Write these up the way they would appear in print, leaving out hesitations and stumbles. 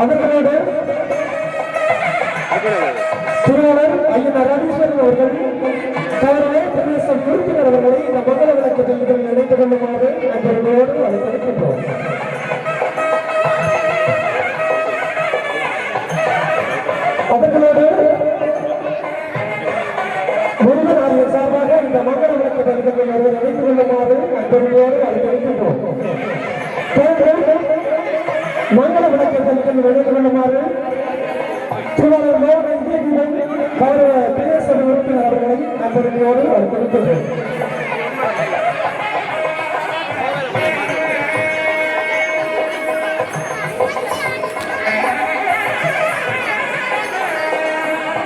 அவர்களோடு திருவாளர் ஐயன் ராஜேஸ்வரன் அவர்கள் கவர்னர் பிரதேசம் உறுப்பினர் அவர்களை இந்த மங்கள விளக்கத்தில் இணைந்து கொள்ளுமாறு நண்பர்களோடு அழைத்திருக்கின்றோம். அவர்களோடு முருகன் ஆகியோர் சார்பாக இந்த மங்கள விளக்கத்தில் இணைந்து கொள்ளுமாறு நண்பர்களோடு அழைத்திருக்கின்றோம். மங்கள விளக்கத்தில் இணைந்து கொள்ளுமாறு திருவாளர் கௌரவ பிரதேச உறுப்பினர் அவர்களை நண்பர்களோடு அழைத்திருக்கின்றோம்.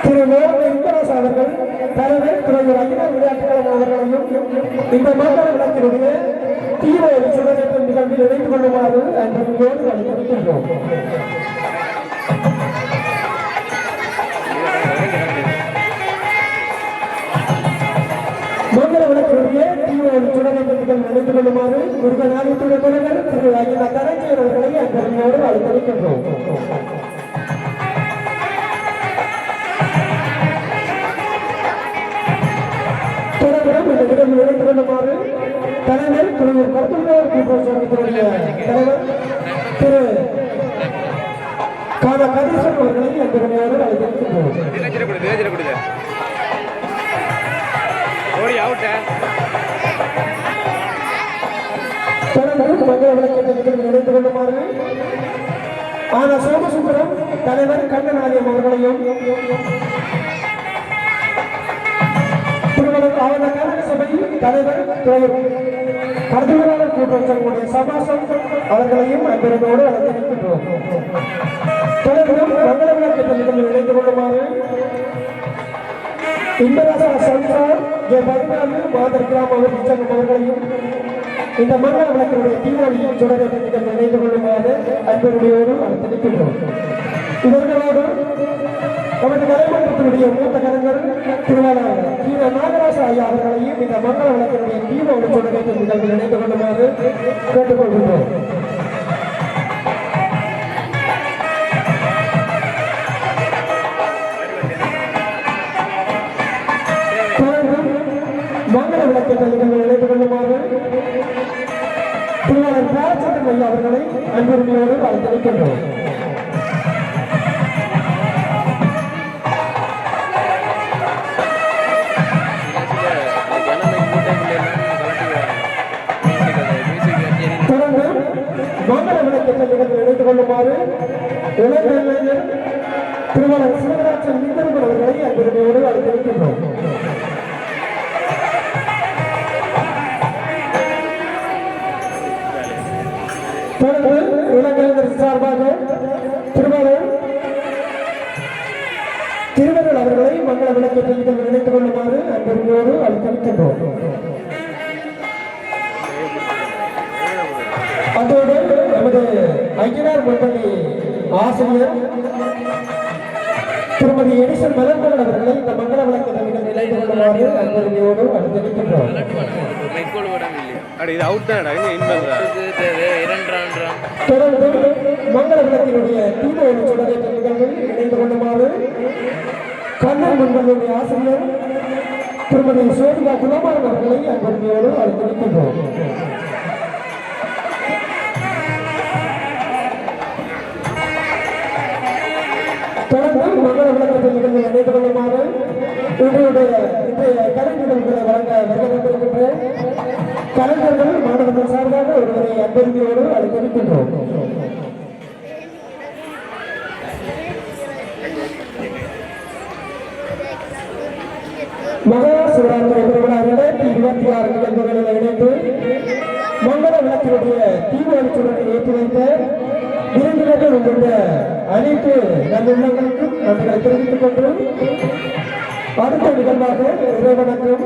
திரு வெங்கடேஷ் அவர்கள் தலைவர் துறையூர் அகில விளையாட்டுக்களம் அவர்களையும் இந்த மங்கள விளக்கினுடைய தீவிர சுடரேற்ற நிகழ்வில் இணைந்து கொள்ளுமாறு நண்பர்களோடு அழைத்திருக்கின்றோம். மங்கள விளக்கினுடைய தீவிர சுடரேற்ற நிகழ்வில் இணைந்து கொள்ளுமாறு முருகன் ஆலயத்துடைய தலைவர் திரு ஐயா தரஞ்சயர் அவர்களை நண்பர்களோடு அழைத்திருக்கின்றோம். இணைந்து கொள்ளுமாறு தலைவர் தலைவர் கருத்துள்ளவர் கூட்டத்தினுடைய தலைவர் திரு கால கதீஸ்வரன் அவர்களை நண்பர்களோடு அழைத்திருக்கின்றோம். மங்கள விளக்கத்தில் இணைந்து கொள்ளுமாறு ஆனா சோமசுந்தரம் தலைவர் கண்ணன் ஆலயம் அவர்களையும் சபை தலைவர் கருதுகளாளர் கூட்டத்தினுடைய சபாசம் அவர்களையும் நண்பர்களோடு அழைத்திருக்கின்றோம். தலைவரும் மங்கள விளக்கத்தில் இணைந்து கொள்ளுமாறு இந்தராசா சந்தார் பதினாலு மாதர் கிராம சங்கம் அவர்களையும் இந்த மங்கள விளக்கினுடைய தீபாவளியும் சுடரேற்றத்தில் இணைந்து கொள்ளுமாறு அன்பர்களோடு அழைத்திருக்கின்றோம். இவர்களோடு நமது கலைமன்றத்தினுடைய மூத்த கலைஞர் திருவாளர் கீழ நாகராச ஐயா அவர்களையும் இந்த மங்கள விளக்கினுடைய தீபாவளி சுடரேற்ற நிகழ்வில் இணைந்து கொள்ளுமாறு கேட்டுக்கொள்கின்றோம். மங்கள விளக்கத்தில் நிகழ்வில் இணைந்து கொள்ளுமாறு திருவாளர் பாலச்சந்திரன் ஐயா அவர்களை அன்புரிமையோடு அழைத்திருக்கின்றோம். தொடர்ந்து மங்கள விளக்கத்தில் நிகழ்வில் இணைந்து கொள்ளுமாறு இளைஞர் திருவாளர் சிவராஜன் நிகழ்வு அவர்களை அன்புரிமையோடு அழைத்திருக்கின்றோம். தொடர்ந்து இளைஞர் சார்பாக திருவாளர் திருவருள் அவர்களை மங்கள விளக்கத்தில் இணைத்துக் கொள்ளுமாறு அன்பர்களோடு அழைத்திருக்கின்றோம். அதோடு நமது ஐயனார் மண்டலி ஆசிரியர் திருமதி எடிசன் மலர்கோடு அவர்களை இந்த மங்கள விளக்கத்தில் இணைத்துக் கொள்ளுமாறு அன்பர்களோடு அழைத்திருக்கின்றோம். தொடர்ந்து மங்கள விளக்கினுடைய தீபாவளி சுடரேற்ற நிகழ்வில் இணைந்து கொள்ளுமாறு கண்ணன் மண்டலுடைய ஆசிரியர் திருமதி சோதிகா குலமாரன் அவர்களை அன்பர்களோடு அழைத்திருக்கின்றோம். தொடர்ந்து மங்கள விளக்கத்தில் நிகழ்வில் இணைந்து கொள்ளுமாறு இன்றைய கலை நிகழ்வுகளை வழங்க வருகின்ற கலைஞர்கள் மாணவர்கள் சார்பாக ஒருவரை அன்பரிமையோடு அழைத்திருக்கின்றோம். மகா சிவராத்திரி திருவிழா 2026 நிகழ்வுகளில் இணைந்து மங்கள விளக்கினுடைய தீபாவளி சுடரை ஏற்றி வைத்த விருந்தினர்கள் உள்ளிட்ட அனைத்து நல்லுள்ளங்களுக்கும் நன்றிகளை தெரிவித்துக் கொண்டு அடுத்த நிகழ்வாக இறைவணக்கம்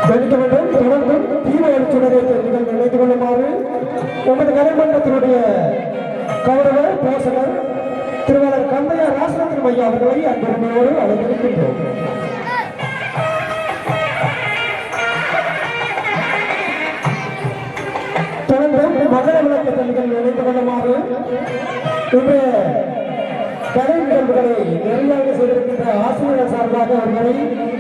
கணிக்க வேண்டும். தொடர்ந்தும் தீபாவளி சுடரேற்ற நிகழ்வு இணைந்து கொள்ளுமாறு நமது கலைமன்றத்தினுடைய கௌரவ போசகர் திருவாளர் கந்தையா ராசரத்னம் ஐயா அவர்களை அன்பர்களோடு அழைத்திருக்கின்றோம். மங்கள விளக்கத்தை நிகழ்வு இணைந்து கொள்ளுமாறு இன்று கலை நிகழ்வுகளை நிறைவாக செய்திருக்கின்ற ஆசிரியர் சார்பாக ஒருவரை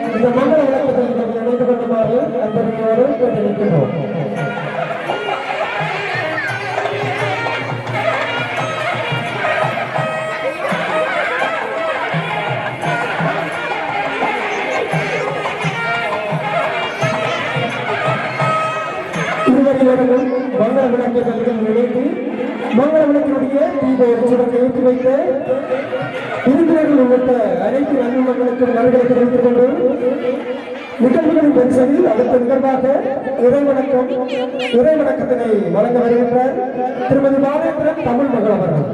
இந்த மங்கள விளக்கத்தை நிகழ்வு இணைந்து கொள்ளுமாறு அன்பர்களோடு கேட்டிருக்கின்றோம். மங்கள விளக்கங்கள் நினைத்து மங்கள விளக்கினுடைய தீப சுடத்தை ஏற்றி வைத்த விருந்தினர்கள் உள்ளிட்ட அனைத்து நன்மை மக்களுக்கும் நன்மைகளை தெரிவித்துக் கொண்டு நிகழ்வுகளின் வரிசையில் அடுத்த நிகழ்வாக இறைவணக்கத்தினை வழங்க வருகின்றார் திருமதி பாலேந்திரன் தமிழ் மகள் அவர்கள்.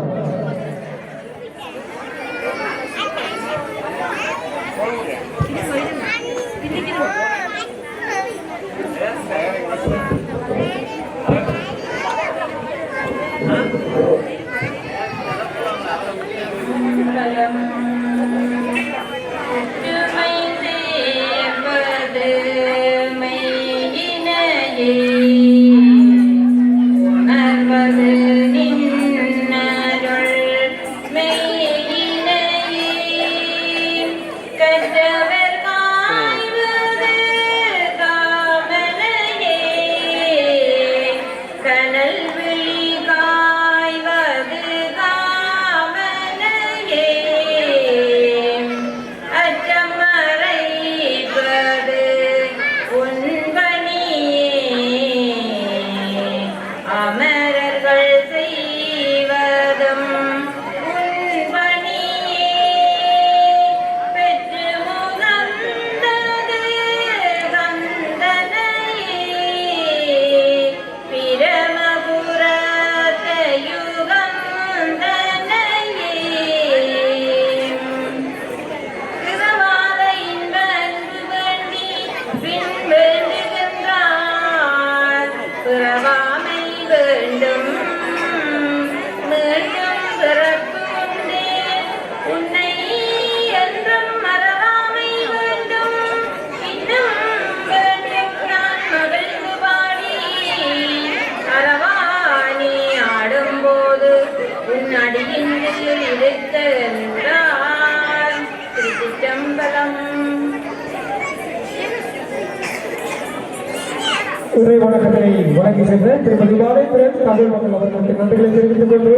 இறைவணக்கத்தினை வழங்கி சென்ற திருமதி பாலேந்திரன் தமிழ் மக்கள் அவர்களுக்கு நன்றிகளை தெரிவித்துக் கொண்டு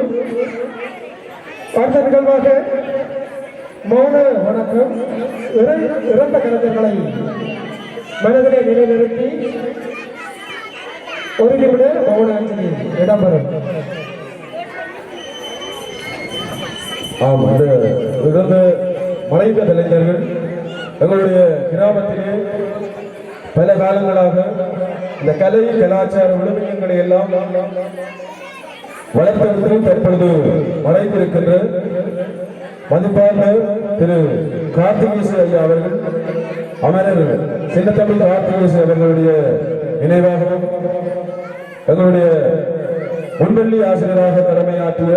அடுத்த நிகழ்வாக மௌன வணக்கம் இறந்த கலைஞர்களை மனதிலே நிலைநிறுத்தி ஒரு நிமிட மௌன அஞ்சலி இடம்பெறும். ஆம், அந்த இறந்த மறைந்த கலைஞர்கள் எங்களுடைய கிராமத்திலே பல காலங்களாக இந்த கலை கலாச்சார விழுமியங்களை எல்லாம் வளர்ப்பதற்கு தற்பொழுது மறைந்திருக்கின்ற மதிப்பார்ந்த திரு கார்த்திகேசு ஐயா அவர்கள் அமரர் சின்னத்தமிழ் கார்த்திகேசு அவர்களுடைய நினைவாகவும் எங்களுடைய முன்பள்ளி ஆசிரியராக கடமையாற்றிய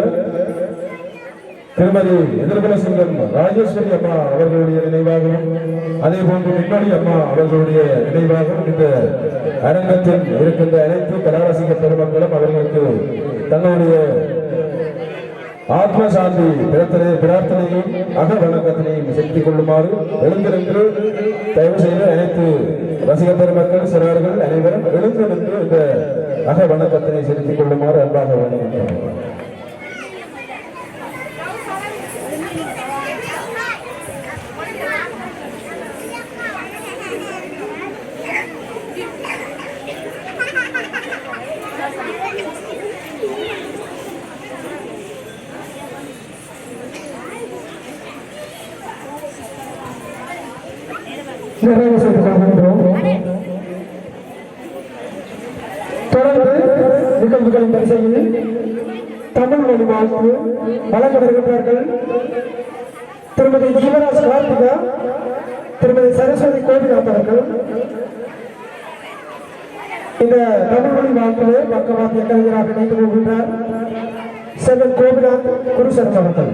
திருமதி எதிர்குலசிங்கம் ராஜேஸ்வரி அம்மா அவர்களுடைய நினைவாகவும் அதே போன்று மின்னொலி அம்மா அவர்களுடைய நினைவாகவும் இந்த அரங்கத்தில் இருக்கின்ற அனைத்து கலாரசிக பெருமக்களும் அவர்களுக்கு தங்களுடைய ஆத்ம சாந்தி பிரார்த்தனையும் அக வணக்கத்தினையும் செலுத்திக் கொள்ளுமாறு எழுந்திருந்து தயவு செய்து அனைத்து ரசிக பெருமக்கள் சிறார்கள் அனைவரும் எழுந்திருந்து இந்த அக வணக்கத்தினை செலுத்திக் கொள்ளுமாறு அன்பாக வேண்டுகின்றனர். நிறைவு செய்து கொள்கின்றோம். தொடர்ந்து நிகழ்வுகளின் வரிசையில் தமிழ் மொழி வாழ்த்து வழங்க வருகின்றார்கள் திருமதி ஜீவராஜ் கார்த்திகா, திருமதி சரஸ்வதி கோபிநாத் அவர்கள். இந்த தமிழ் மொழி வாழ்த்துவை பக்கவாத்திய கலைஞராக இணைந்து கொள்கின்றார் செல்வன் கோபிநாத் குருசன் அவர்கள்.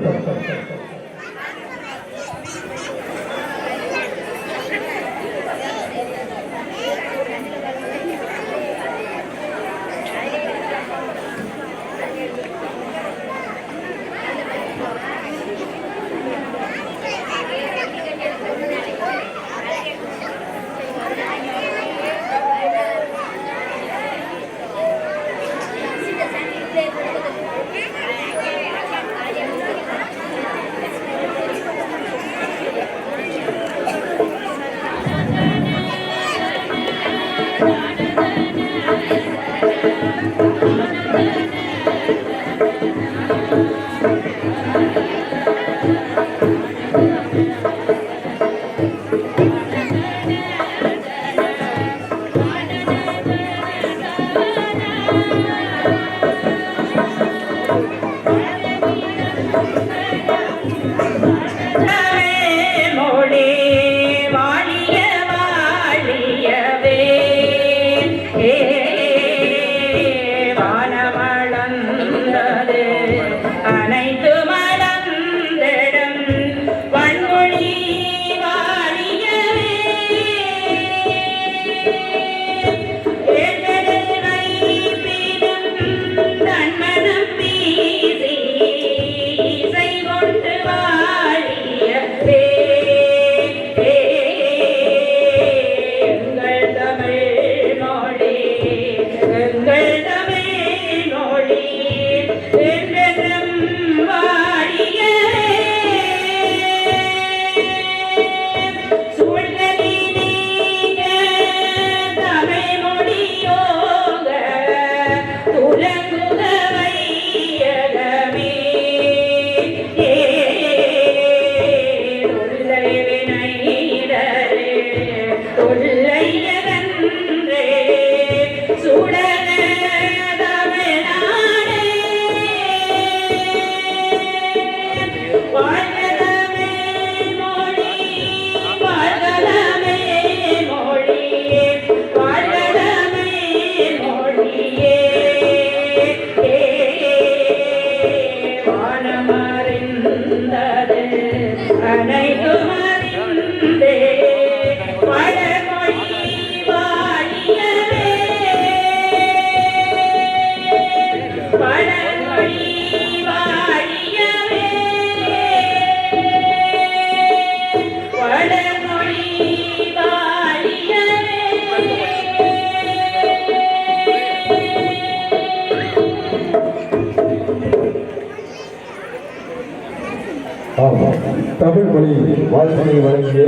தமிழ் மொழி வாழ்த்தினை வழங்கிய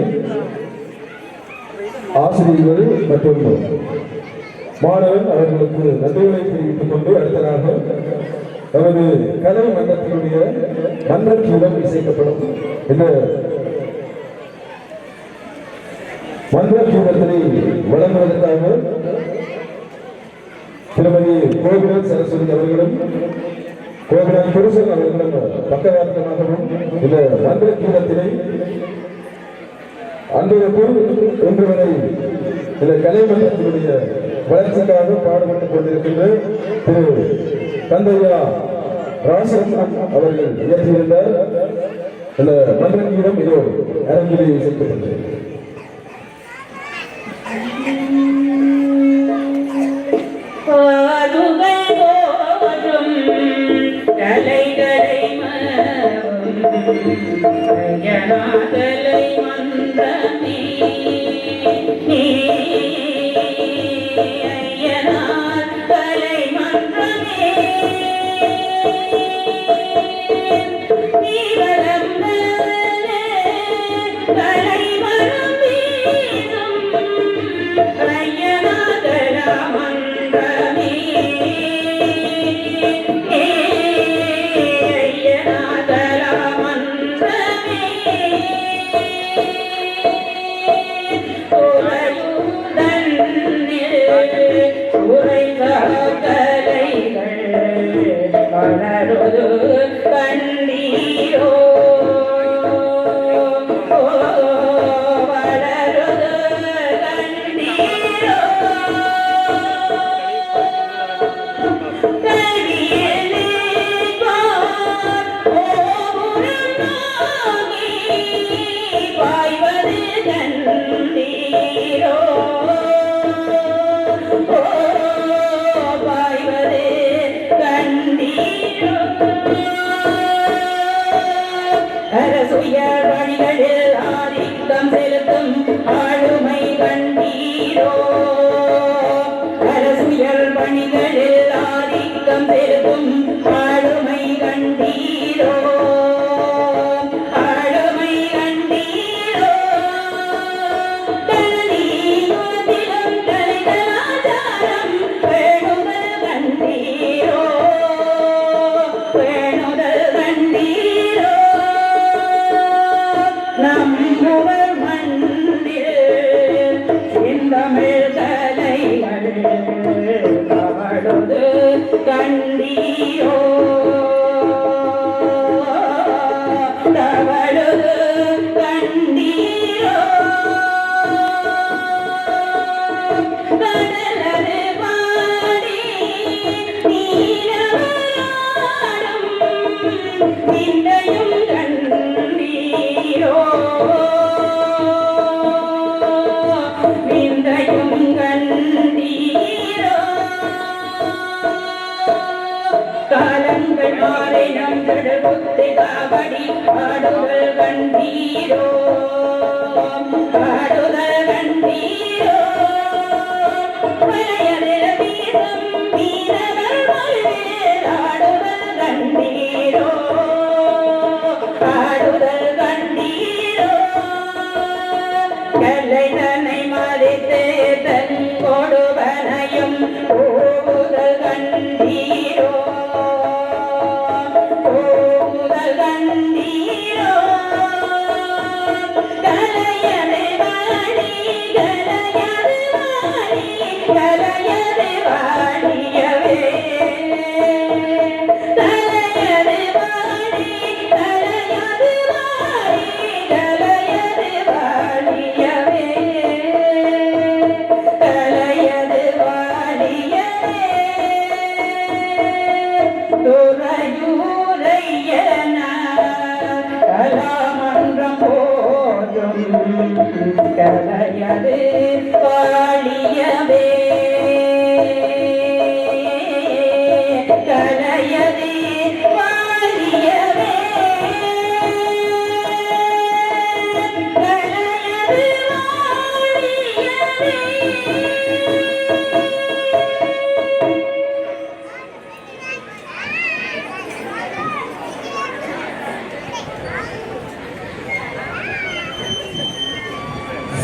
ஆசிரியர்கள் மற்றும் மாணவன் அவர்களுக்கு நன்றிகளை தெரிவித்துக் கொண்டு அடுத்ததாக நமது கலை மன்றத்தினுடைய மன்றக்கூடம் இசைக்கப்படும். இந்த மன்றக்கூடத்தினை வழங்குவதற்காக திருமதி கோகுலன் சரஸ்வதி அவர்களும் கோகுலன் புருஷன் அவர்களும் பக்கவாத்தியமாகவும் இந்த மன்றக்கூடத்தினை அன்றைய இன்று வரை இந்த கலை மன்றத்தினுடைய வளர்ச்சிக்காக பாடுபட்டுக் கொண்டிருக்கின்ற திரு கந்தையா ராசரத்னம் அவர்கள் இயற்றியிருந்தார். இந்த மன்றக்கூடம் இதோ அரங்கிலே இசைக்கப்பட்டது. Gala கலையது வாழியவே கலையது வாழியவே கலையது வாழியவே.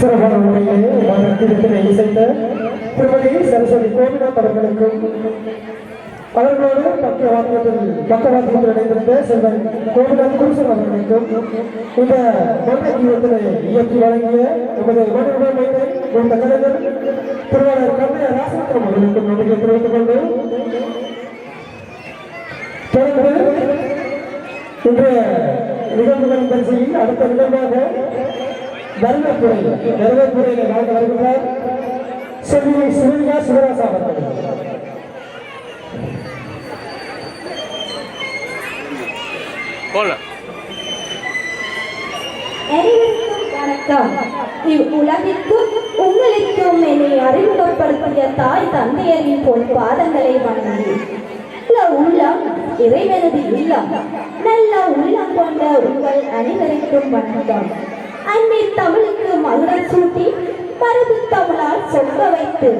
சிறப்பான முறையிலே மன்றத்திற்கு இசைத்த திருமதி சரஸ்வதி கோபிநாத் அவர்களுக்கும் அவர்களோடு பக்கவாதத்தில் இணைந்திருந்த செல்வன் கோபிநாத் குருசன் அவர்களுக்கும் இந்த மன்ற ஜீவத்தினை இயற்றி வழங்கிய நமது மன்ற கொடுத்த கலைஞர் திருவாளர் கண்ணைய ராசத்திரம் அவர்களுக்கும் நன்றியை தெரிவித்துக் கொண்டு தொடர்ந்து இன்றைய நிகழ்வுகளின் வரிசையில் அடுத்த நிகழ்வாக வரவேற்புரையில வாழ்ந்து வருகிறார் செல்வி சிவலியா சிவராசா அவர்கள். வணக்கம். இவ்வுலகிற்கும் உங்களுக்கும் என்னை அறிமுகப்படுத்திய தாய் தந்தையரின் பொன் பாதங்களை வணங்கி உள்ளம் இறைவனது இல்லம் நல்ல உள்ளம் கொண்ட உங்கள் அனைவருக்கும் வணக்கம். அன்னை தமிழுக்கு மகுடம் சூட்டி மரபு தமிழால் சொல்ல வைத்து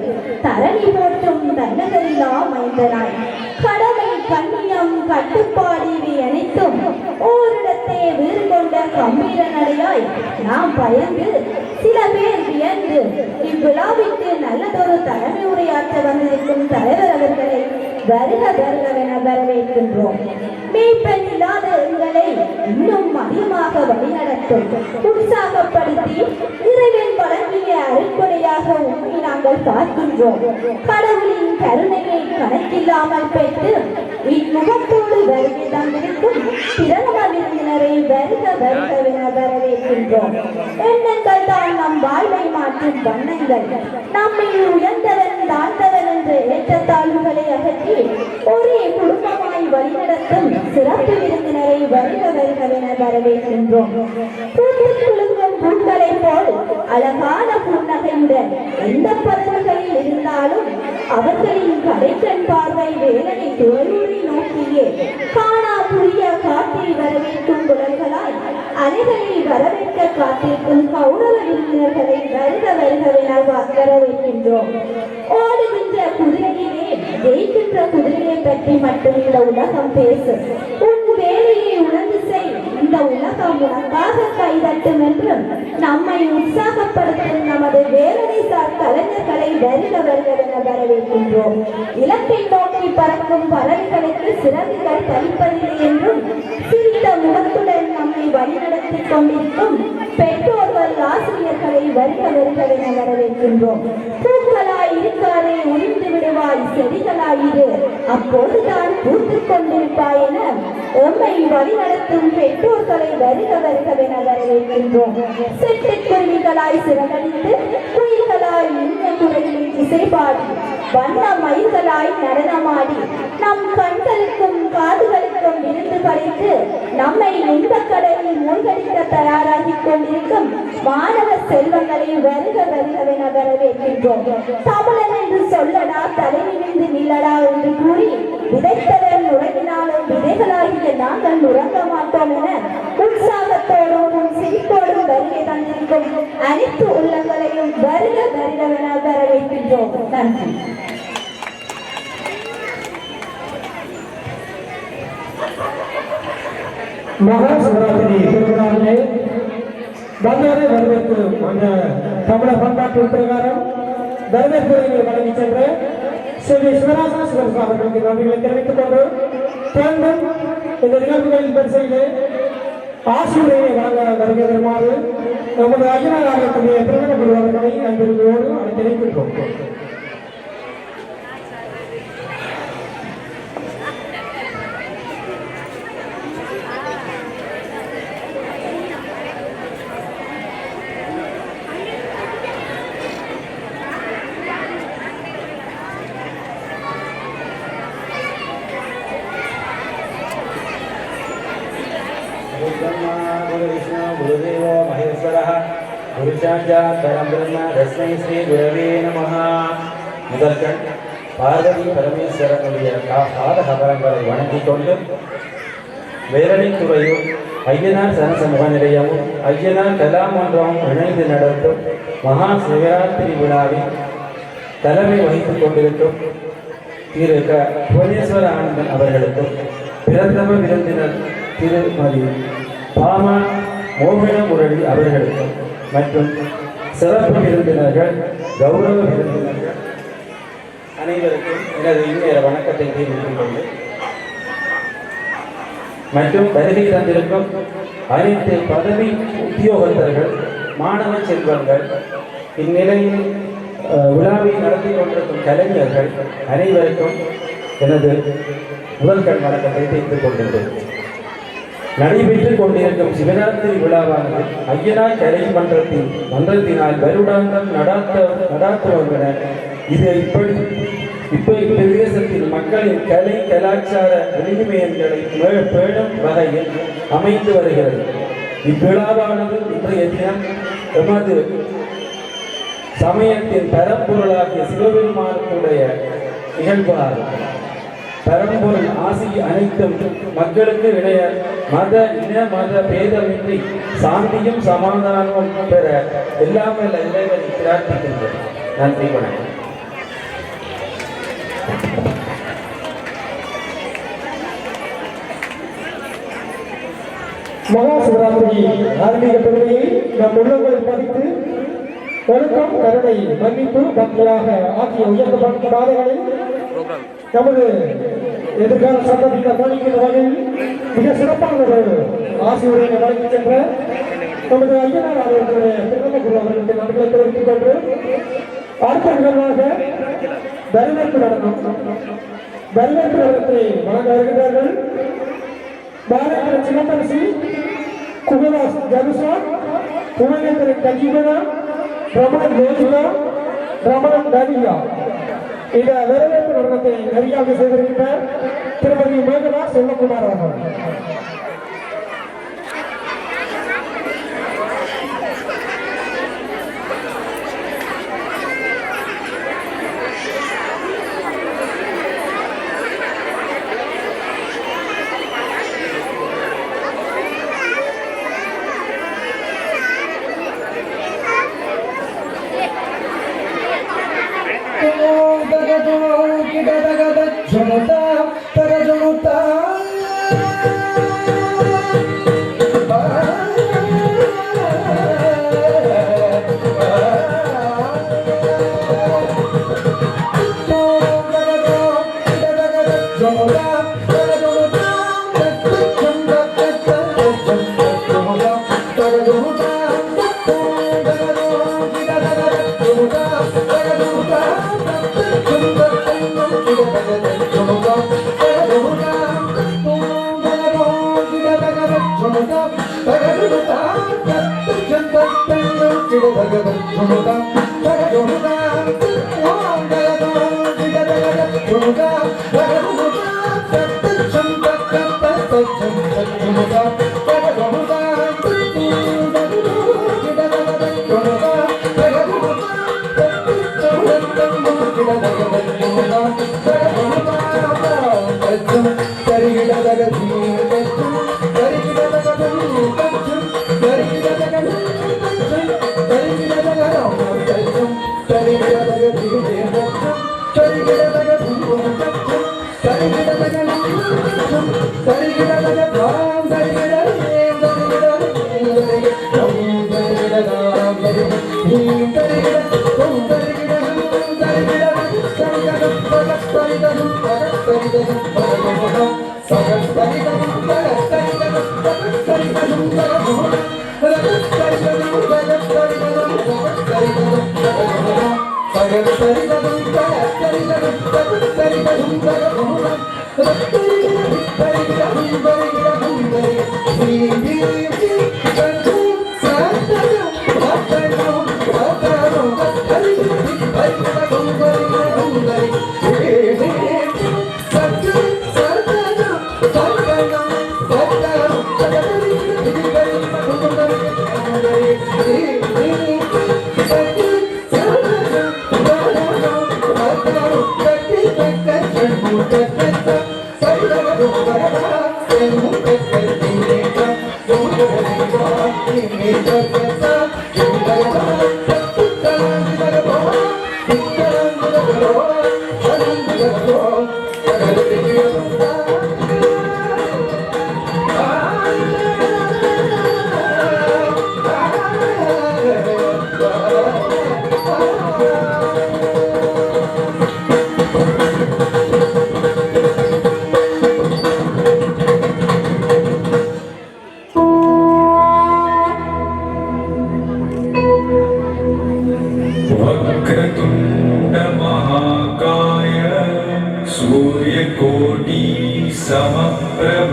தரணி போற்றும் தன்னகரிலா மைந்தனாய் கடமை கண்ணியம் கட்டுப்பாடு இவை அனைத்தும் ஓரிடத்தே வீறு கொண்ட கம்பீர நடையாய் நாம் பயந்து சில பேர் வியந்து இவ்விழாவிற்கு நல்லதொரு தலைமை உரையாற்ற வந்திருக்கும் தலைவர் அவர்களை வருக வருகவென வரவேற்கின்றோம். மேய்ப்பெண் இல்லாத எங்களை இன்னும் அதிகமாக வழிநடத்தும் உற்சாகப்படுத்தி இறைவன் வழங்கிய அருட்கொடையாக உண்மை நாங்கள் பார்க்கின்றோம். கடவுளின் கருணையை கணக்கில்லாமல் பெற்று இந்முகத்தோடு வருகை தந்திருக்கும் பிரதம விருந்தினரை வருக வருகவென வரவேற்கின்றோம். எண்ணங்கள் தான் நம் வாழ்வை மாற்றும் வண்ணங்கள். நம்மை உயர்ந்தவன் தாழ்ந்தவன் என்ற ஏற்றத்தாழ்வுகளை அகற்றி ஒரே குடும்பமாய் வழிநடத்தும் சிறப்பு விருந்தினரை வருக வருகவென வரவேற்கின்றோம். குலுங்கும் பூக்களை போல் அழகான புன்னகையுடன் எந்த பறவைகளில் இருந்தாலும் அவர்களின் கடைக்கண் பார்வை வேலனை தோல்வி நோக்கியே காணா புரிய காற்றில் வரவேற்கும் குரல்களாய் அலைகளில் வரவேற்க காத்திருக்கும் கௌரவ விருந்தினர்களை வருக வருகவென வரவேற்கின்றோம். ஓடுகின்ற குதிரையிலே ஜெயிக்கின்ற குதிரையை பற்றி மட்டும் இந்த உலகம் பேசு. உன் வேலையை உணர்ந்து செய், இந்த உலகம் உனக்காக கைதட்டும் என்றும் நம்மை உற்சாகப்படுத்தும் நமது வேலனை சார் கலைஞர்களை வருக வருகவென வரவேற்கின்றோம். இலக்கை நோக்கி பறக்கும் பறவைகளுக்கு சிறகுகள் பறிப்பதில்லை என்றும் சிரித்த முகத்துடன் நம்மை வழிநடத்திக் கொண்டிருக்கும் பெற்றோர்கள் ஆசிரியர்களை வருக வருகவென வரவேற்கின்றோம். பூக்களாய் இருக்காதே உறிந்து விடுவாய் செடிகளாயிரு, அப்போதுதான் பூத்துக் கொண்டிருப்பாய் என எம்மை வழிநடத்தும் பெற்றோர்களை வருக வருகவென வரவேற்கின்றோம். சிட்டுக்குருவிகளாய் சிறகடித்து குயில்களாய் இனிய குரலில் இசைப்பாடி வண்ண மயில்களாய் நடனமாடி நம் கண்களுக்கும் காதுகளுக்கும் விருந்து படைத்து நம்மை இன்பக் கடலில் மூழ்கடிக்க தயாராகி கொண்டிருக்கும் மாணவ செல்வங்களை வருக வருகவென வரவேற்கின்றோம். தமிழன் என்று சொல்லடா தலை நிமிர்ந்து நில்லடா என்று கூறி விதைத்தவன் உறங்கினாலும் விதைகளாகிய நாங்கள் உறங்க மாட்டோம் என உற்சாகத்தோடும் சிரிப்போடும் வருகை தந்திருக்கும் அனைத்து உள்ளங்களையும் வருக வருகவென வரவேற்கின்றோம். நன்றி. மகா சிவராத்திரி திருவிழாவிலே வந்தாரை வரவேற்பு அந்த தமிழர் பண்பாட்டு பிரகாரம் வரவேற்புரைகளை வழங்கி சென்ற ஸ்ரீ சிவராசா சிவராசா அவர்களுக்கு நன்றிகளை தெரிவித்துக் கொண்டு தொடர்ந்து இந்த நிகழ்வுகளின் வரிசையிலே ஆசிரியரை வழங்க வருகை வருமாறு நமது அய்யனார் ஆலயத்துடைய பிரதம குரு அவர்களை அன்பிற்கோடு அழைத்திருக்கின்றோம். புருஷாஜா பரம்பிரம்ம தஸ்மை ஸ்ரீ குரவே நமஹ. முதல்கள் பார்வதி பரமேஸ்வரனுடைய பாத கபலங்களை வணங்கிக் கொண்டு வேரணித்துறையும் ஐயனார் சனசமூக நிலையமும் ஐயனார் கலாமன்றமும் இணைந்து நடத்தும் மகா சிவராத்திரி விழாவில் தலைமை வகித்துக் கொண்டிருக்கும் திரு புவனேஸ்வர ஆனந்தன் அவர்களுக்கும் பிரதம விருந்தினர் திருமதி பாமா மோகன முரளி அவர்களுக்கும் மற்றும் சிறப்பு விருந்தினர்கள் கௌரவ விருந்தினர்கள் அனைவருக்கும் எனது இந்நேர வணக்கத்தை தெரிவித்துக் கொண்டு மற்றும் வருகை தந்திருக்கும் அனைத்து பதவி உத்தியோகத்தர்கள் மாணவ செல்வங்கள் இந்நிலையில் விழாவை நடத்தி கொண்டிருக்கும் கலைஞர்கள் அனைவருக்கும் எனது முதல்கண் வணக்கத்தை தெரிவித்துக் கொள்கின்றேன். நடைபெற்றுக் கொண்டிருக்கும் சிவராத்திரி விழாவானது ஐயனார் கலை மன்றத்தினால் வருடாந்தம் நடாத்துவதென இது இப்பிரதேசத்தில் மக்களின் கலை கலாச்சார வினிமயங்களை பேணும் வகையில் அமைந்து வருகிறது. இவ்விழாவானது இன்றைய தினம் எமது சமயத்தின் பரம்பொருளாகிய சிவபெருமானுடைய நிகழ்வாகும். பரம்பொருள் ஆசி அனைத்தும் மக்களுக்கு இணைய மத பேதமின்றி சாந்தியும் சமாதானமும் பெற எல்லாமே இறைவனை பிரார்த்திக்கின்றோம். நன்றி, வணக்கம். மகா சிவராத்திரி ஆன்மீக பெருமையை நம் உள்ளங்களில் பதித்து ஒழுக்கம், கருணை, மன்னிப்பு, பக்தியாக ஆகிய உயர்ந்த பாதைகளில் நமது எதிர்கால சந்ததியினர் மன்னிக்கிற வகையில் மிக சிறப்பான ஒரு ஆசிரியரை வழங்கி சென்ற நமது ஐயனார் அவர்களுடைய பிரதம குரு அவர்களுக்கு நன்றிகளை தெரிவித்துக் கொண்டு அடுத்த நிகழ்வாக வரவேற்பு நடனத்தை வழங்க வருகிறார்கள். பாரதிய சின்னத்தரசி, குகதாஸ் ஜனுசா, புவனேந்திரன் கஜீவனா, ரமணன் கோஜுலா, ரமணன் தனியா. இந்த வரவேற்பு நடனத்தை நெறியாக செய்திருக்கின்ற திருமதி மேகனா செல்வகுமார் அவர்கள். Hey, वक्रतुण्ड महाकाय सूर्यकोटि समप्रभ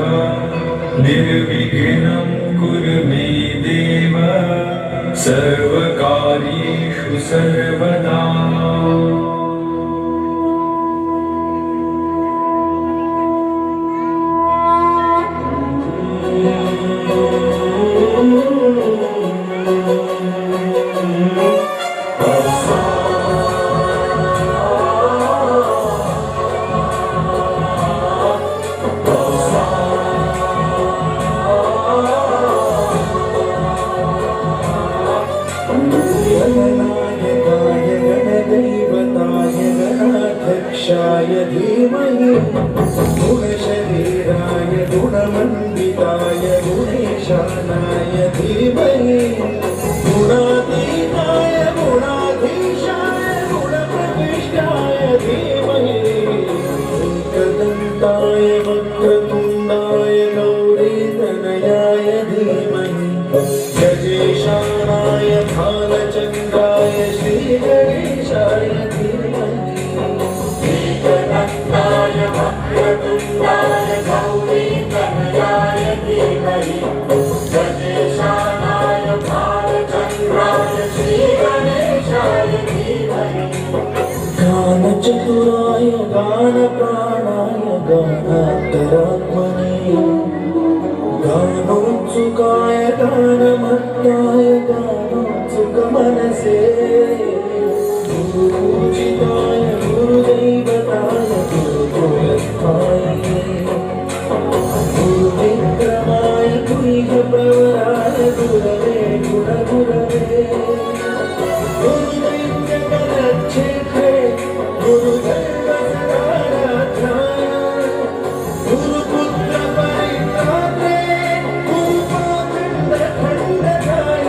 निर्विघ्नं कुरु मे देव सर्वकार्येषु सर्वदा। गणाध्यक्षाय धीमहि गुणशरीराय गुणमण्डिताय गुणेशानाय धीमहि गुणातीताय गुणाधीशाय गुणप्रविष्टाय धीमहि एकदन्ताय वक्रतुण्डाय गौरीतनयाय धीमहि गजेशानाय भालचन्द्राय श्रीगणेशाय धीमहि एकदन्ताय वक्रतुण्डाय गौरीतनयाय धीमहि गजेशानाय भालचन्द्राय श्रीगणेशाय धीमहि गानचतुराय गानप्राणाय गानान्तरात्मने गानोत्सुकाय गानमत्ताय गानोत्सुकमनसे गुरुपूजिताय गुरुदैवताय गुरुगोरखाय गुरुविक्रमाय गुह्यप्रवराय गुरवे गुणगुरवे गुरुदैत्यकलक्षेत्रे गुरुदैवसदाराध्याय गुरुपुत्रपरित्रात्रे गुरुपाखण्डखण्डकाय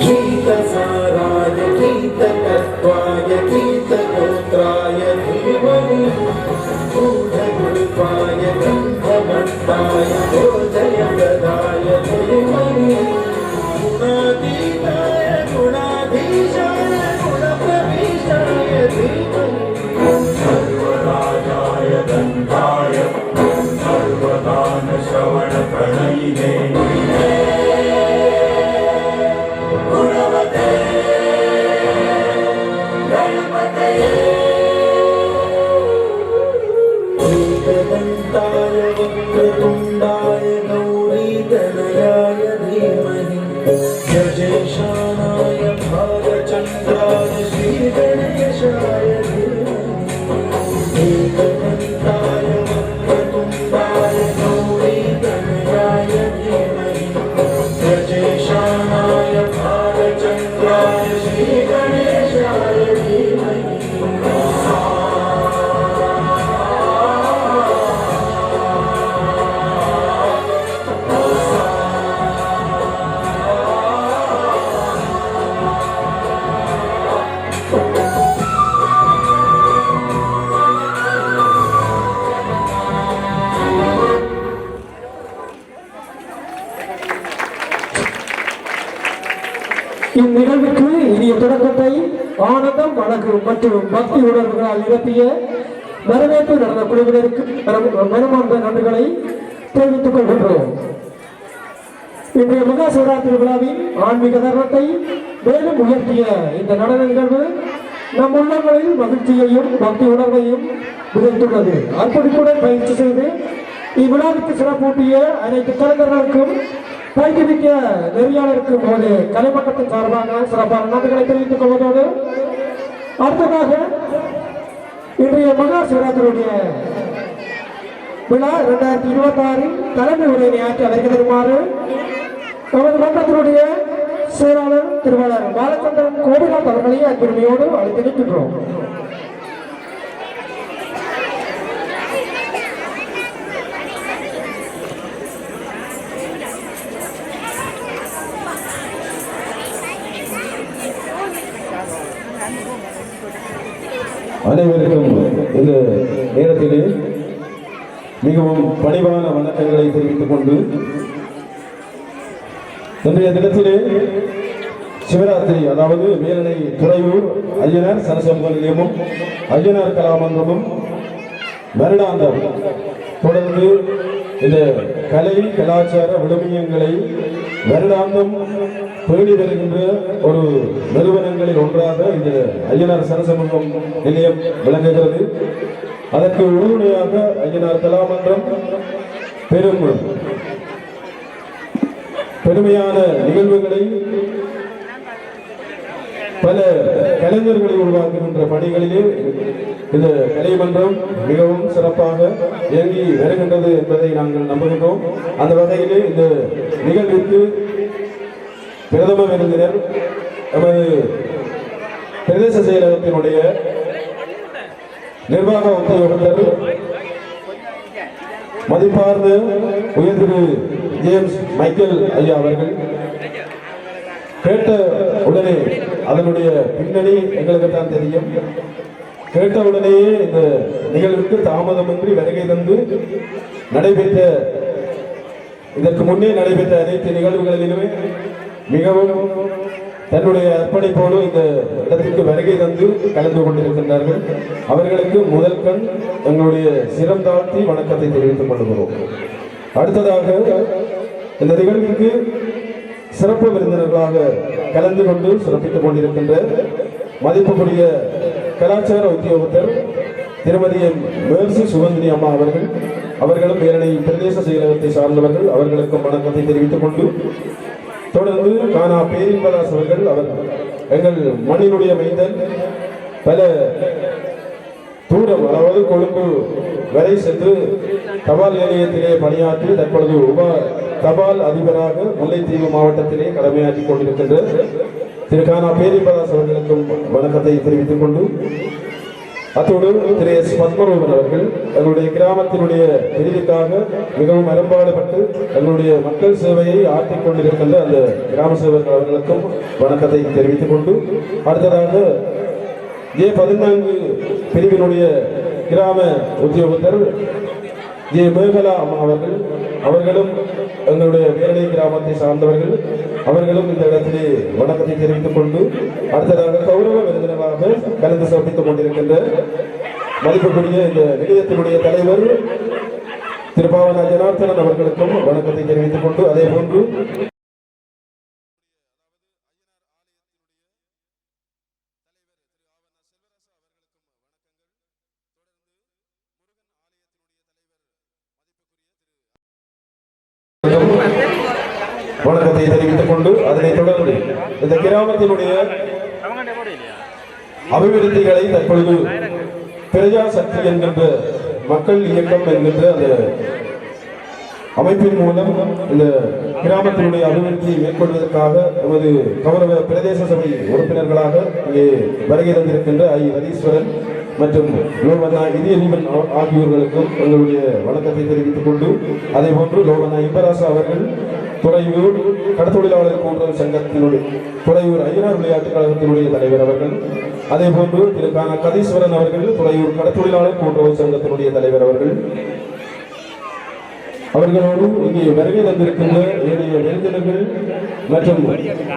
गीतसाराय गीतकत्वाय गीतगोत्राय धीमहि गूढगुल्पाय गन्धमट्टाय भोजयप्रदाय धीमहि गुणातीताय गुणाधीशाय गुणप्रविष्टाय धीमहि सर्वराजाय दन्ताय सर्वदानश्रवणप्रणयिने गुणवते गणपतये एकदन्ताय वक्रतुण्डाय गौरीतनयाय धीमहि गजेशानाय भालचन्द्राय श्रीगणेशाय धीमहि एकदन्ताय वक्रतुण्डाय गौरीतनयाय धीमहि गजेशानाय भालचन्द्राय श्रीगणेशाय धीमहि இந்நிகழ்வுக்கு இனிய தொடக்கத்தை ஆனந்தம் அழகு மற்றும் பக்தி உணர்வுகளால் நிரப்பிய வரவேற்பு நடன குழுவினருக்கு மனமார்ந்த நன்றிகளை தெரிவித்துக் கொள்கின்றோம். இன்றைய மகா சிவராத்திரி விழாவின் ஆன்மீக தருணத்தை மேலும் உயர்த்திய இந்த நடன நிகழ்வு நம் உள்ளங்களில் மகிழ்ச்சியையும் பக்தி உணர்வையும் விதைத்துள்ளது. அர்ப்பணிப்புடன் பயிற்சி செய்து இவ்விழாவிற்கு சிறப்பூட்டிய அனைத்து கலைஞர்களுக்கும் பயிற்றுவிக்க நெறியாளருக்கும் போது கலைமட்டத்தின் சார்பாக சிறப்பான நன்றிகளை தெரிவித்துக் கொள்வதோடு அடுத்ததாக இன்றைய மகா சிவராத்திரியுடைய விழா 2026 தலைமை உரையினை ஆற்றி அதற்கு தருமாறு நமது மன்றத்தினுடைய செயலாளர் திருவாளர் பாலச்சந்திரன் கோடிநாத் அவர்களை அன்புரிமையோடு அழைத்திருக்கின்றோம். அனைவருக்கும் இந்த நேரத்திலே மிகவும் பணிவான வணக்கங்களை தெரிவித்துக் கொண்டு இன்றைய தினத்திலே சிவராத்திரி, அதாவது மேலணை துறையூர் ஐயனார் சரசங்க நிலையமும் ஐயனார் கலாமன்றமும் வருடாந்தம் தொடர்ந்து இந்த கலை கலாச்சார விழுமியங்களை வருடாந்தம் பேணி வருகின்ற ஒரு நிறுவனங்களில் ஒன்றாக இந்த ஐயனார் சரசமங்கம் நிலையம் விளங்குகிறது. அதற்கு உறுதுணையாக ஐயனார் கலாமன்றம் பெருமையான நிகழ்வுகளை பல கலைஞர்களை உருவாக்குகின்ற பணிகளிலே இந்த கலைமன்றம் மிகவும் சிறப்பாக இயங்கி வருகின்றது என்பதை நாங்கள் நம்புகின்றோம். அந்த வகையிலே இந்த நிகழ்விற்கு பிரதம விருந்தினர் நமது பிரதேச செயலகத்தினுடைய நிர்வாக உத்தியோகத்தர் மதிப்பார்ந்த உயர் திரு ஜேம்ஸ் மைக்கேல் ஐயா அவர்கள் கேட்ட உடனே, அதனுடைய பின்னணி எங்களுக்கு தான் தெரியும், கேட்ட உடனேயே இந்த நிகழ்வுக்கு தாமதமின்றி வருகை தந்து நடைபெற்ற இதற்கு முன்னே நடைபெற்ற அனைத்து நிகழ்வுகளிலுமே மிகவும் தன்னுடைய அர்ப்பணிப்போடு இந்த இடத்திற்கு வருகை தந்து கலந்து கொண்டிருக்கின்றார்கள். அவர்களுக்கு முதல் கண் எங்களுடைய சிரம் தாழ்த்தி வணக்கத்தை தெரிவித்துக் கொள்கிறோம். அடுத்ததாக இந்த நிகழ்விற்கு சிறப்பு விருந்தினர்களாக கலந்து கொண்டு சிறப்பித்துக் கொண்டிருக்கின்ற மதிப்புக்குரிய கலாச்சார உத்தியோகத்தர் திருமதி மேர்சி சுகந்தினி அம்மா அவர்களும் மேலணை பிரதேச செயலகத்தை சார்ந்தவர்கள், அவர்களுக்கும் வணக்கத்தை தெரிவித்துக் கொண்டு தொடர்ந்து கானா பேரின்பதாஸ் அவர் எங்கள் மண்ணினுடைய மைந்தன், பல தூரம், அதாவது கொழும்பு வரை சென்று தபால் நிலையத்திலே பணியாற்றி தற்பொழுது தபால் அதிபராக முல்லைத்தீவு மாவட்டத்திலே கடமையாற்றிக் கொண்டிருக்கின்ற திரு கானா பேரின்பதாஸ் அவர்களுக்கும் வணக்கத்தை தெரிவித்துக் கொண்டு, அத்தோடு திரு எஸ் பத்மரூபன் அவர்கள் எங்களுடைய கிராமத்தினுடைய பிரிவுக்காக மிகவும் அரும்பாடுபட்டு எங்களுடைய மக்கள் சேவையை ஆற்றிக் கொண்டிருக்கின்ற அந்த கிராம சேவர்கள் அவர்களுக்கும் வணக்கத்தை தெரிவித்துக் கொண்டு, அடுத்ததாக J14 பிரிவினுடைய கிராம உத்தியோகத்தர் ஜே மேகலா அம்மா அவர்களும் எங்களுடைய வேலை கிராமத்தை சார்ந்தவர்கள், அவர்களும் இந்த இடத்திலே வணக்கத்தை தெரிவித்துக் கொண்டு, அடுத்ததாக கௌரவ விருந்தினராக கலந்து சிறப்பித்துக் கொண்டிருக்கின்ற மதிப்புக்குரிய இந்த நிலையத்தினுடைய தலைவர் திருபாவனா ஜனார்த்தனன் அவர்களுக்கும் வணக்கத்தை தெரிவித்துக் கொண்டு, அதே போன்று வணக்கத்தை தெரிவித்துக் கொண்டு, அதனைத் தொடர்ந்து இந்த கிராமத்தினுடைய அபிவிருத்திகளை தற்பொழுது பிரஜா சக்தி என்கின்ற மக்கள் இயக்கம் என்கின்ற அந்த அமைப்பின் மூலம் இந்த கிராமத்தினுடைய அபிவிருத்தியை மேற்கொள்வதற்காக நமது கௌரவ பிரதேச சபை உறுப்பினர்களாக இங்கே வருகை தந்திருக்கின்ற ஐ ஹரீஸ்வரன் மற்றும் லோகனா இதயலீபன் ஆகியோர்களுக்கும் எங்களுடைய வணக்கத்தை தெரிவித்துக் கொண்டு, அதே போன்று லோகனா இம்பராசா அவர்கள் துறையூர் கடத்தொழிலாளர் கூட்டுறவு சங்கத்தினுடைய துறையூர் ஐயனார் விளையாட்டுக் கழகத்தினுடைய தலைவர் அவர்கள், அதே போன்று திரு கானா கதீஸ்வரன் அவர்கள் துறையூர் கடத்தொழிலாளர் கூட்டுறவு சங்கத்தினுடைய தலைவர் அவர்களோடு இங்கே வருகை தந்திருக்கின்ற ஏனைய விருந்தினர்கள் மற்றும்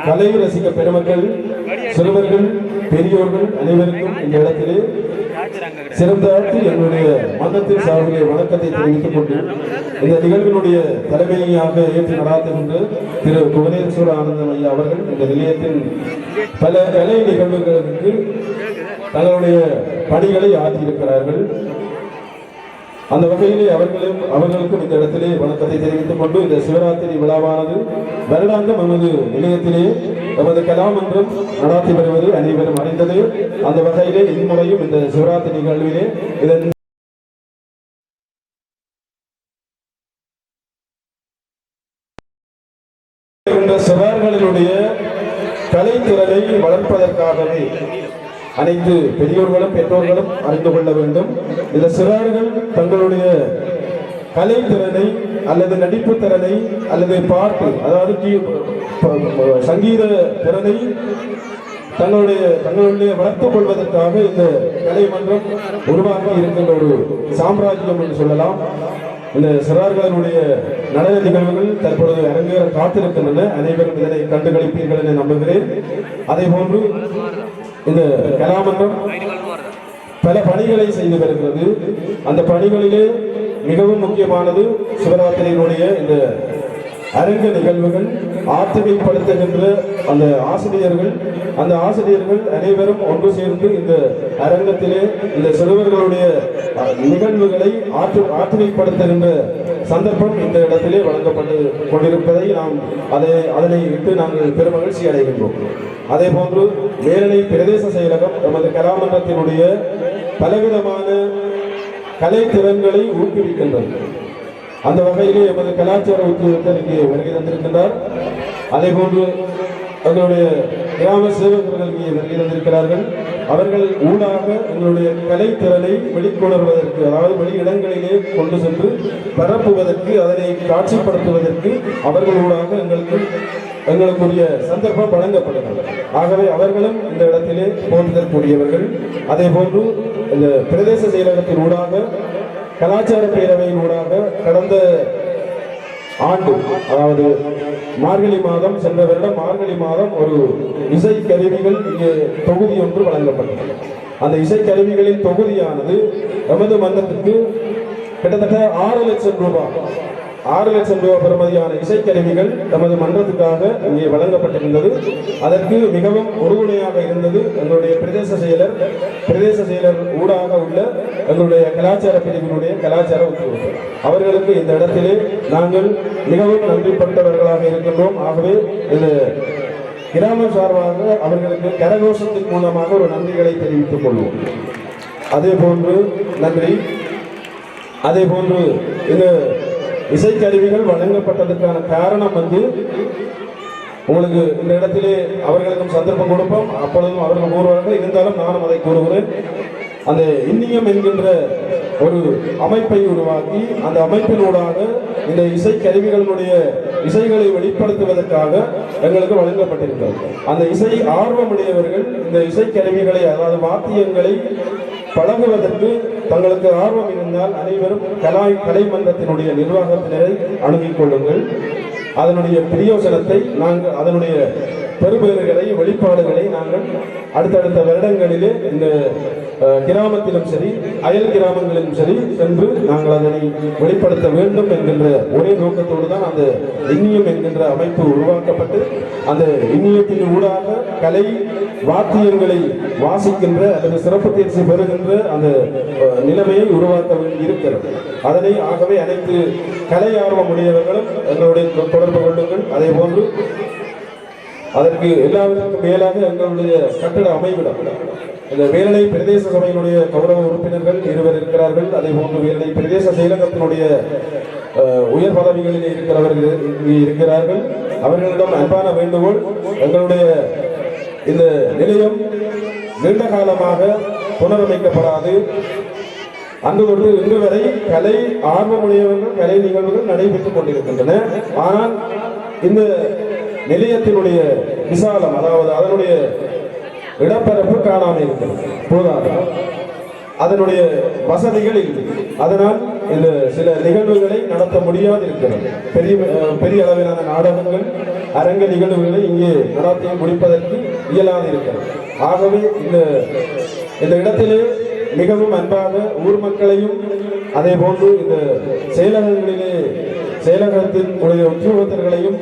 கலை ரசிக பெருமக்கள், சிறுவர்கள், பெரியோர்கள் அனைவருக்கும் இந்த இடத்திலே சிறந்தாட்டி என்னுடைய மன்றத்தின் சார்பிலே வணக்கத்தை தெரிவித்துக் கொண்டு, இந்த நிகழ்வினுடைய தலைமையாக ஏற்று நடாத்துகின்ற திரு புவனேஸ்வர ஆனந்தம் ஐயா அவர்கள் இந்த நிலையத்தின் பல கலை நிகழ்வுகளுக்கு தங்களுடைய பணிகளை ஆற்றியிருக்கிறார்கள். அந்த வகையிலே அவர்களுக்கும் இந்த இடத்திலே வணக்கத்தை தெரிவித்துக் கொண்டு இந்த சிவராத்திரி விழாவானது வருடாந்தம் நமது நிலையத்திலே நமது கலாமன்றம் நடாத்தி வருவது அனைவரும் அறிந்தது. அந்த வகையிலே இம்முறையும் இந்த சிவராத்திரி நிகழ்விலே இதன் சிறார்களுடைய கலைத்திறனை வளர்ப்பதற்காகவே அனைத்து பெரியோர்களும் பெற்றோர்களும் அறிந்து கொள்ள வேண்டும். இந்த சிறார்கள் தங்களுடைய கலைத்திறனை அல்லது நடிப்பு திறனை அல்லது பாட்டு அதாவது சங்கீத திறனை தங்களுடைய வளர்த்துக் கொள்வதற்காக இந்த கலைமன்றம் உருவாக்கி இருக்கின்ற ஒரு சாம்ராஜ்யம் என்று சொல்லலாம். இந்த சிறார்களுடைய நடன நிகழ்வுகள் தற்பொழுது அரங்கேற காத்திருக்கின்றன. அனைவரும் இதனை கண்டுகளிப்பீர்கள் என நம்புகிறேன். அதே போன்று இந்த கலாமன்றம் பல பணிகளை செய்து வருகிறது. அந்த பணிகளிலே மிகவும் முக்கியமானது சிவராத்திரியினுடைய இந்த அரங்க நிகழ்வுகள் ஆற்றுகைப்படுத்துகின்ற அந்த ஆசிரியர்கள் அனைவரும் ஒன்று சேர்ந்து இந்த அரங்கத்திலே இந்த சிறுவர்களுடைய நிகழ்வுகளை ஆற்றுகைப்படுத்துகின்ற சந்தர்ப்பம் இந்த இடத்திலே வழங்கப்பட்டு கொண்டிருப்பதை அதனை இட்டு நாங்கள் பெருமகிழ்ச்சி அடைகின்றோம். அதே போன்று வேலனை பிரதேச செயலகம் நமது கலாமன்றத்தினுடைய பலவிதமான கலை திறன்களை ஊக்குவிக்கின்றது. அந்த வகையிலே எமது கலாச்சார உத்தியோகத்தர் இங்கே வருகை தந்திருக்கின்றார். அதே போன்று எங்களுடைய கிராம சேவகர்கள் இங்கே வருகை தந்திருக்கிறார்கள். அவர்கள் ஊடாக எங்களுடைய கலைத்திறனை வெளிக்கொணர்வதற்கு அதாவது வெளி இடங்களிலே கொண்டு சென்று பரப்புவதற்கு அதனை காட்சிப்படுத்துவதற்கு அவர்கள் ஊடாக எங்களுக்குரிய சந்தர்ப்பம் வழங்கப்படுகிறது. ஆகவே அவர்களும் இந்த இடத்திலே போற்றுதற்குரியவர்கள். அதே போன்று இந்த பிரதேச செயலகத்தின் ஊடாக கலாச்சார பேரவையின் ஊடாக கடந்த ஆண்டு அதாவது சென்ற வருடம் மார்கழி மாதம் ஒரு இசைக்கருவிகள் இங்கே தொகுதி ஒன்று வழங்கப்பட்டது. அந்த இசைக்கருவிகளின் தொகுதியானது எமது மன்றத்திற்கு கிட்டத்தட்ட 6 லட்சம் ரூபாய் பெறுமதியான இசைக்கருவிகள் நமது மன்றத்துக்காக இங்கே வழங்கப்பட்டிருந்தது. அதற்கு மிகவும் உறுதுணையாக இருந்தது எங்களுடைய பிரதேச செயலர் ஊடாக உள்ள எங்களுடைய கலாச்சார பிரிவினுடைய கலாச்சார உத்தியோகத்தர். அவர்களுக்கு இந்த இடத்திலே நாங்கள் மிகவும் நன்றிப்பட்டவர்களாக இருக்கின்றோம். ஆகவே இந்த கிராமம் சார்பாக அவர்களுக்கு கரகோஷத்தின் மூலமாக ஒரு நன்றிகளை தெரிவித்துக் கொள்வோம். அதே போன்று இந்த இசைக்கருவிகள் வழங்கப்பட்டதற்கான காரணம் உங்களுக்கு இந்த இடத்திலே அவர்களுக்கும் சந்தர்ப்பம் கொடுப்போம். அப்பொழுதும் அவர்கள் கூறுவார்கள். இருந்தாலும் நானும் அதை கூறுகிறேன். அந்த இன்னியம் என்கின்ற ஒரு அமைப்பை உருவாக்கி அந்த அமைப்பினூடாக இந்த இசைக்கருவிகளுடைய இசைகளை வெளிப்படுத்துவதற்காக எங்களுக்கு வழங்கப்பட்டிருக்கிறது. அந்த இசை ஆர்வமுடையவர்கள் இந்த இசைக்கருவிகளை அதாவது வாத்தியங்களை பழகுவதற்கு தங்களுக்கு ஆர்வம் இருந்தால் அனைவரும் கலைமன்றத்தினுடைய நிர்வாகத்தினரை அணுகிக் கொள்ளுங்கள். அதனுடைய பிரயோஜனத்தை அதனுடைய பெறுபேறுகளை வெளிப்பாடுகளை நாங்கள் அடுத்தடுத்த வருடங்களிலே இந்த கிராமத்திலும் சரி அயல் கிராமங்களிலும் சரி சென்று நாங்கள் அதனை வெளிப்படுத்த வேண்டும் என்கின்ற ஒரே நோக்கத்தோடு தான் அந்த இன்னியம் என்கின்ற அமைப்பு உருவாக்கப்பட்டு அந்த இன்னியத்தின் ஊடாக கலை வாத்தியங்களை வாசிக்கின்ற அல்லது சிறப்பு தேர்ச்சி பெறுகின்ற அந்த நிலைமையை உருவாக்க வேண்டி இருக்கிறது. அதனை ஆகவே அனைத்து கலை ஆர்வம் உடையவர்களும் எங்களுடைய தொடர்பு கொள்ளுங்கள். அதே போன்று அதற்கு எல்லாவற்றுக்கும் மேலாக எங்களுடைய கட்டட அமைவிடம் இந்த வேலனை பிரதேச சபையினுடைய கௌரவ உறுப்பினர்கள் 2 இருக்கிறார்கள். அதே போன்று வேலனை பிரதேச செயலகத்தினுடைய உயர் பதவிகளில் இருக்கிறவர்கள் இருக்கிறார்கள். அவர்களிடம் அன்பான வேண்டுகோள், எங்களுடைய இந்த நிலையம் நீண்ட காலமாக புனரமைக்கப்படாது. அன்று தொட்டு இன்று வரை கலை ஆர்வமுடையவர்கள் கலை நிகழ்வுகள் நடைபெற்றுக் கொண்டிருக்கின்றன. ஆனால் இந்த நிலையத்தினுடைய விசாலம் அதாவது அதனுடைய இடப்பரப்பு காணாமல் இருக்கிறது. போதாது அதனுடைய வசதிகள் இல்லை. அதனால் இந்த சில நிகழ்வுகளை நடத்த முடியாது இருக்கிறது. பெரிய அளவிலான நாடகங்கள் அரங்க நிகழ்வுகளை இங்கே நடத்தி முடிப்பதற்கு இயலாது இருக்கிறது. ஆகவே இந்த இடத்திலே மிகவும் அன்பாக ஊர் மக்களையும் அதே போன்று இந்த செயலகத்தின் உத்தியோகத்தர்களையும்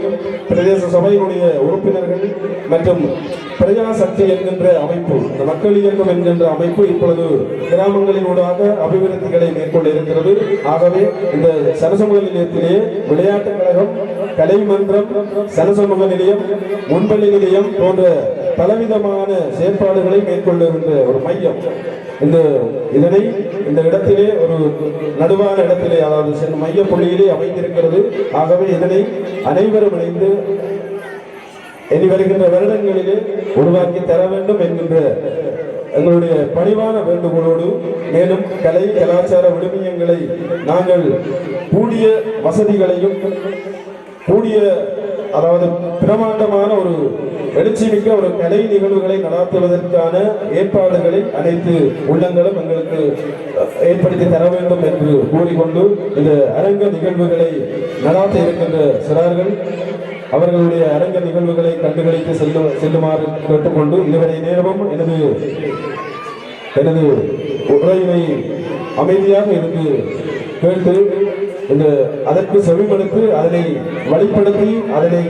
பிரதேச சபையினுடைய உறுப்பினர்கள் மற்றும் பிரஜா சக்தி என்கின்ற அமைப்பு, இந்த மக்கள் இயக்கம் என்கின்ற அமைப்பு இப்பொழுது கிராமங்களினூடாக அபிவிருத்திகளை மேற்கொள்ள இருக்கிறது. ஆகவே இந்த சனசமூக நிலையத்திலேயே விளையாட்டுக் கழகம், கலை மன்றம், சனசமூக நிலையம், முன்பள்ளி நிலையம் போன்ற பலவிதமான செயற்பாடுகளை மேற்கொள்ளுகின்ற ஒரு மையம் இதனை இந்த இடத்திலே ஒரு நடுவான இடத்திலே, அதாவது மைய புள்ளியிலே அமைந்திருக்கிறது. ஆகவே இதனை அனைவரும் இணைந்து இனி வருகின்ற வருடங்களிலே உருவாக்கி தர வேண்டும் என்கின்ற எங்களுடைய பணிவான வேண்டுகோளோடு, மேலும் கலை கலாச்சார விழுமியங்களை நாங்கள் கூடிய வசதிகளையும் கூடிய, அதாவது பிரமாண்டமான ஒரு எழுச்சிமிக்க ஒரு கலை நிகழ்வுகளை நடாத்துவதற்கான ஏற்பாடுகளை அனைத்து உள்ளங்களும் எங்களுக்கு ஏற்படுத்தி தர வேண்டும் என்று கூறிக்கொண்டு, இந்த அரங்க நிகழ்வுகளை நடாத்த இருக்கின்ற சிறார்கள் அவர்களுடைய அரங்க நிகழ்வுகளை கண்டுகளித்து செல்லுமாறு கேட்டுக்கொண்டு, இதுவரை நேரமும் எனது உரையினை அமைதியாக இருந்து கேட்டு அதற்கு செவிமடுத்து அதனை வழிப்படுத்தி அதனை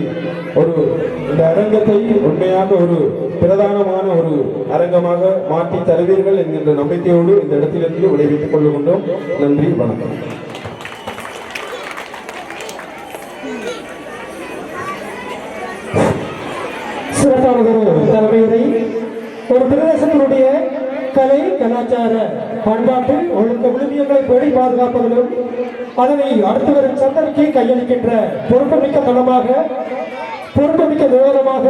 இந்த அரங்கத்தை உண்மையாக ஒரு பிரதானமான ஒரு அரங்கமாக மாற்றி தருவீர்கள் என்கின்ற நம்பிக்கையோடு இந்த இடத்திலிருந்து விடைபெற்றுக் கொள்ளுகின்றோம். நன்றி, வணக்கம். சிறப்பானதொரு தலைமையை ஒரு பிரதேசத்தினுடைய கலை கலாச்சார பண்பாட்டு ஒழுக்க விழுமியங்களை பேணி பாதுகாப்பதிலும் அதனை அடுத்து வரும் சந்ததிக்கு கையளிக்கின்ற பொறுப்புமிக்க தளமாக, பொறுப்புமிக்க நிறுவனமாக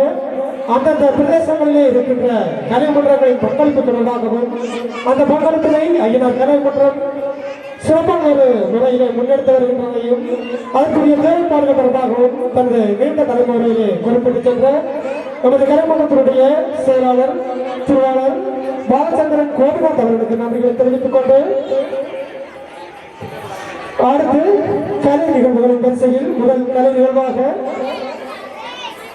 அந்தந்த பிரதேசங்களிலே இருக்கின்ற கலைமன்றங்களின் பங்களிப்பு தொடர்பாகவும் அந்த பங்களிப்பினை ஐயனார் கலைமன்றம் சிறப்பான ஒரு முறையிலே முன்னெடுத்து வருகின்றதையும் அதற்குரிய செயல்பாடுகள் தொடர்பாகவும் தனது நீண்ட தலைமுறையிலே குறிப்பிட்டு சென்ற நமது கலைமன்றத்தினுடைய செயலாளர் திருவாளர் பாலச்சந்திரன் கோபிநாத் அவர்களுக்கு நன்றிகளை தெரிவித்துக் கொண்டு, அடுத்து கலை நிகழ்வுகளின் வரிசையில் முதல் கலை நிகழ்வாக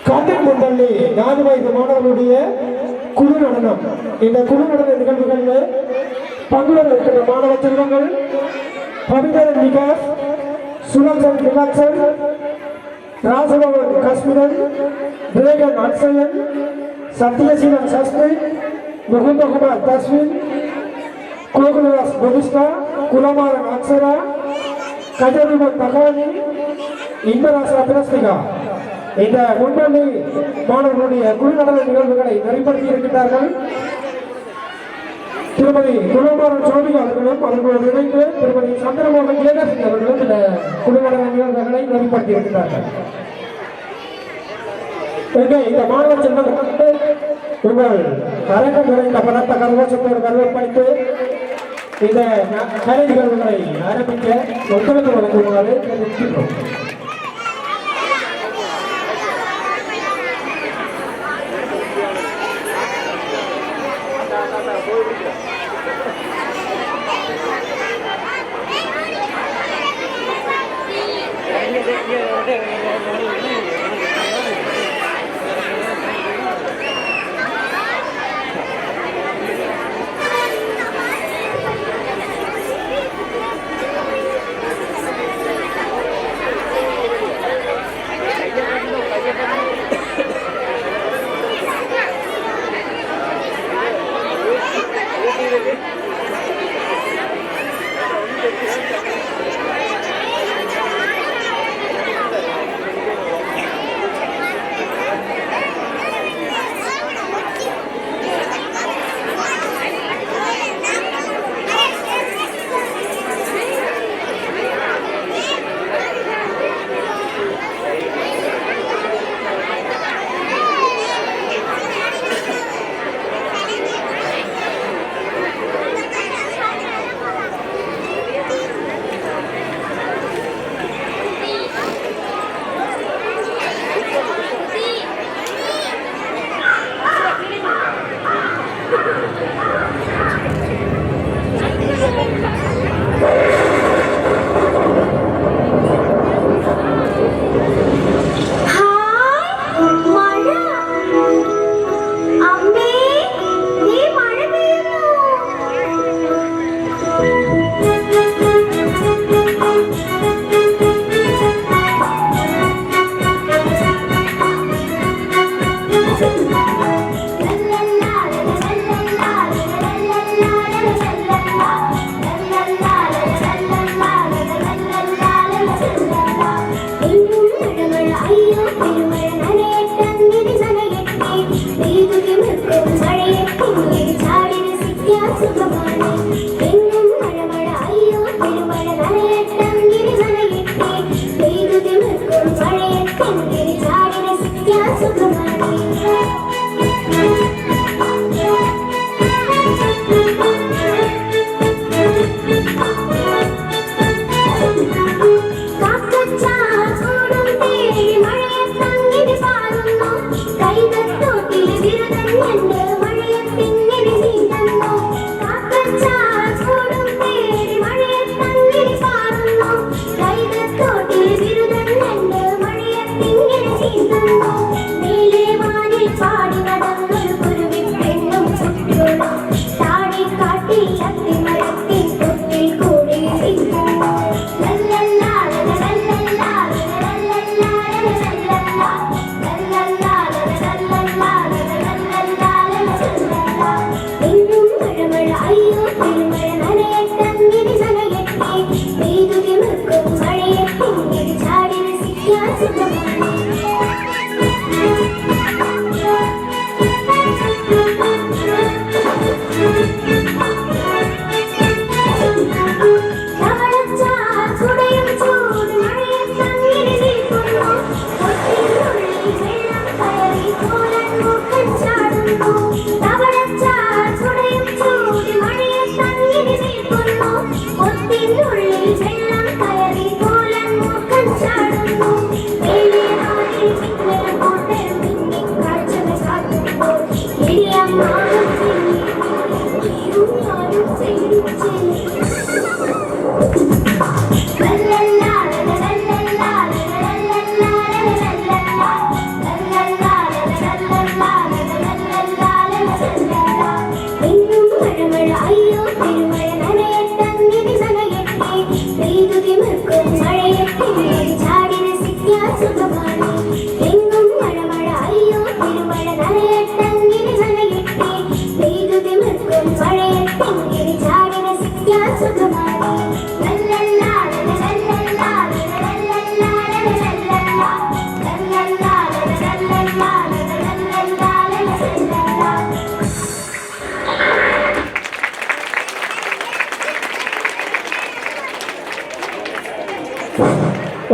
காட்டன் முன்பள்ளி 4 வயது மாணவர்களுடைய குழு நடனம். இந்த குழு நடன நிகழ்வுகளில் பங்கு இருக்கின்ற மாணவ செல்வங்கள் பவிதரன் விகாஸ், சுலக்ஷன் விலாக்சன், ராசபவன் காஷ்மீரன், விவேகன் அக்ஷயன், சத்யசீலன் சாஸ்திரி, முகமதுகுமார் தஸ்வின், கோகுலராஸ் பவிஷ்ணா, குலமாரன் அக்ஷரா, கஜருமன் பகானி, இன்பராசா பிரஸ்திகா இந்த முன்பள்ளி மாணவர்களுடைய குழு நடன நிகழ்வுகளை நெறிப்படுத்தி இருக்கின்றார்கள். திருமதி குலமாரன் சோபிகா அவர்களும் அவர்களோடு இணைந்து திருமதி சந்திரமோகன் ஏகசிங் அவர்களும் இந்த குழு நடன நிகழ்வுகளை நெறிப்படுத்தி இருக்கின்றார்கள். இந்த மாணவ செல்வங்களுக்கு உங்கள் அரங்கம் நிறைந்த பலத்த கரகோஷத்தோடு வரவேற்பளித்து இந்த கலை நிகழ்வுகளை ஆரம்பிக்க ஒத்துழைப்பு வழங்குமாறு தெரிவிக்கின்றோம்.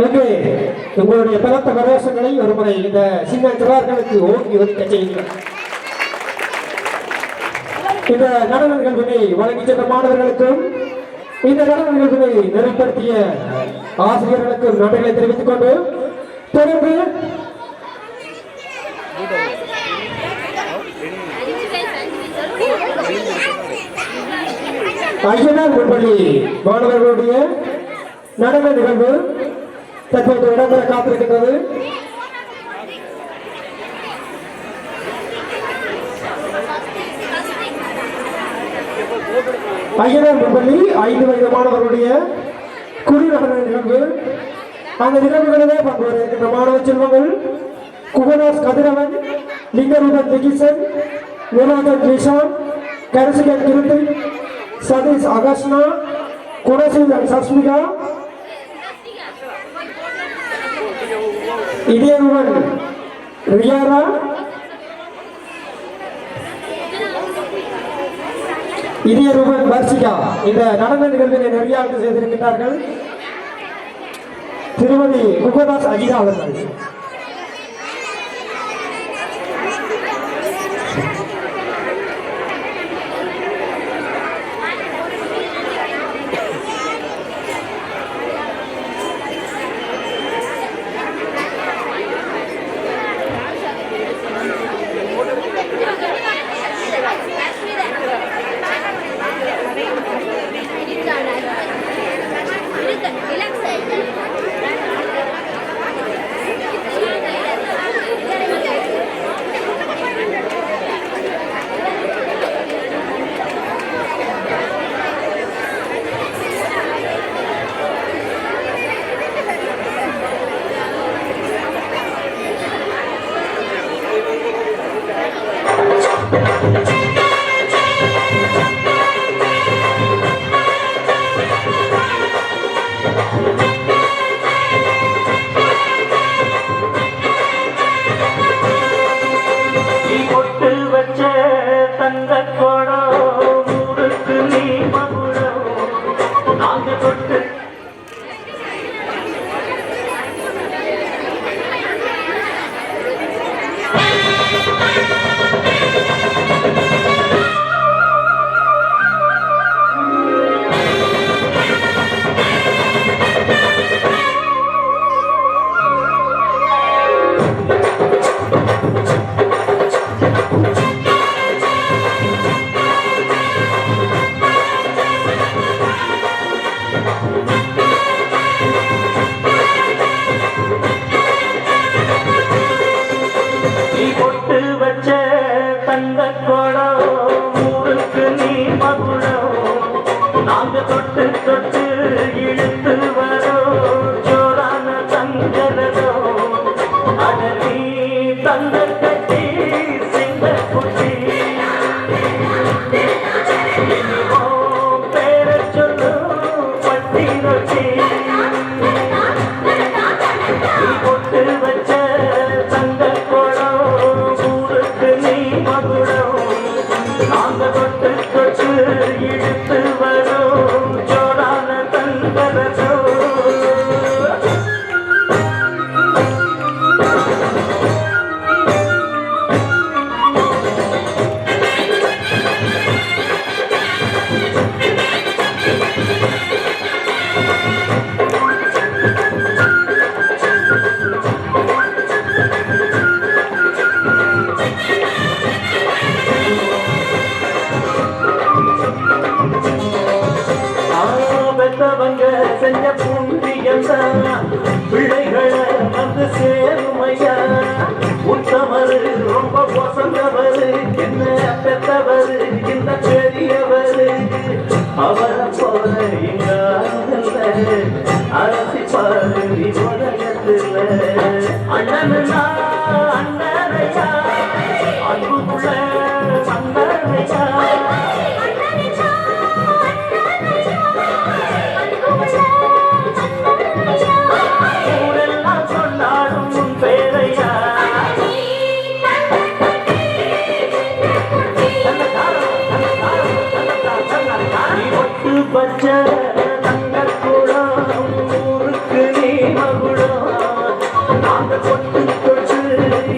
ஓகே, உங்களுடைய பலத்த கரோஷங்களை ஒரு முறை இந்த சின்ன சிறார்களுக்கு ஓங்கி ஒதுக்க செய்யுங்கள். இந்த நடன நிகழ்வினை வழங்கி சென்ற மாணவர்களுக்கும் இந்த நடன நிகழ்வினை நெறிப்படுத்திய ஆசிரியர்களுக்கும் நன்றிகளை தெரிவித்துக் கொண்டு தொடர்ந்து ஐயனார் முன்பள்ளி மாணவர்களுடைய நடன நிகழ்வு தற்போது இடம்பெற காத்திருக்கின்றது. ஐயனார் முன்பள்ளி 5 வயது மாணவர்களுடைய குழு நடன நிகழ்வு. அந்த நிகழ்வுகளிலே பங்கு இருக்கின்ற மாணவ செல்வங்கள் குகதாஸ் கதிரவன், லிங்கரூபன் திகிசன், வினோதன் கிஷான், கரிசிகன் கிருத்தி, சதீஷ் அகஸ்னா, குணசீலன் சஸ்மிகா, இதயருவன் ரியாரா, இதயருவன் வர்ஷிகா இந்த நடன நிகழ்வினை நெறியாளர்கள் செய்திருக்கிறார்கள். திருமதி குகதாஸ் அஜிதா அவர்கள். Relax. தொட்டு தொட்டு இழுத்து வரும் ஜோரான தங்கரதோ அடலி தங்க கட்டி சிங்க குட்டி பேர சொல்லு பட்டி ரொட்டி பொட்டு வச்ச தங்க குளம் ஊருக்கு நீ மகுடம் நாங்க தொட்டு தொட்டு இழுத்து வரும் ஜோரான தங்கரதோ பெத்தவங்க செஞ்ச புண்ணியம்தான் பிள்ளைகளை வந்து சேருமையா உத்தமரு ரொம்ப வசந்தவரு என்ன பெத்தவரு இந்த பெரியவரு அவரை போல இங்க அரசி பாரு உலகத்துல அண்ணனா அண்ணனையா அன்புக்குள்ள அண்ணனையா ஊரெல்லாம் சொன்னாலும் உன் பேரையா ஒட்டு பச்ச தங்கக்குளம் ஊருக்கு நீ மகுடம் நாங்க கொட்டு கொட்டு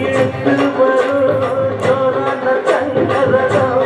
இழுத்து வரும் ஜோரான தங்கரதம்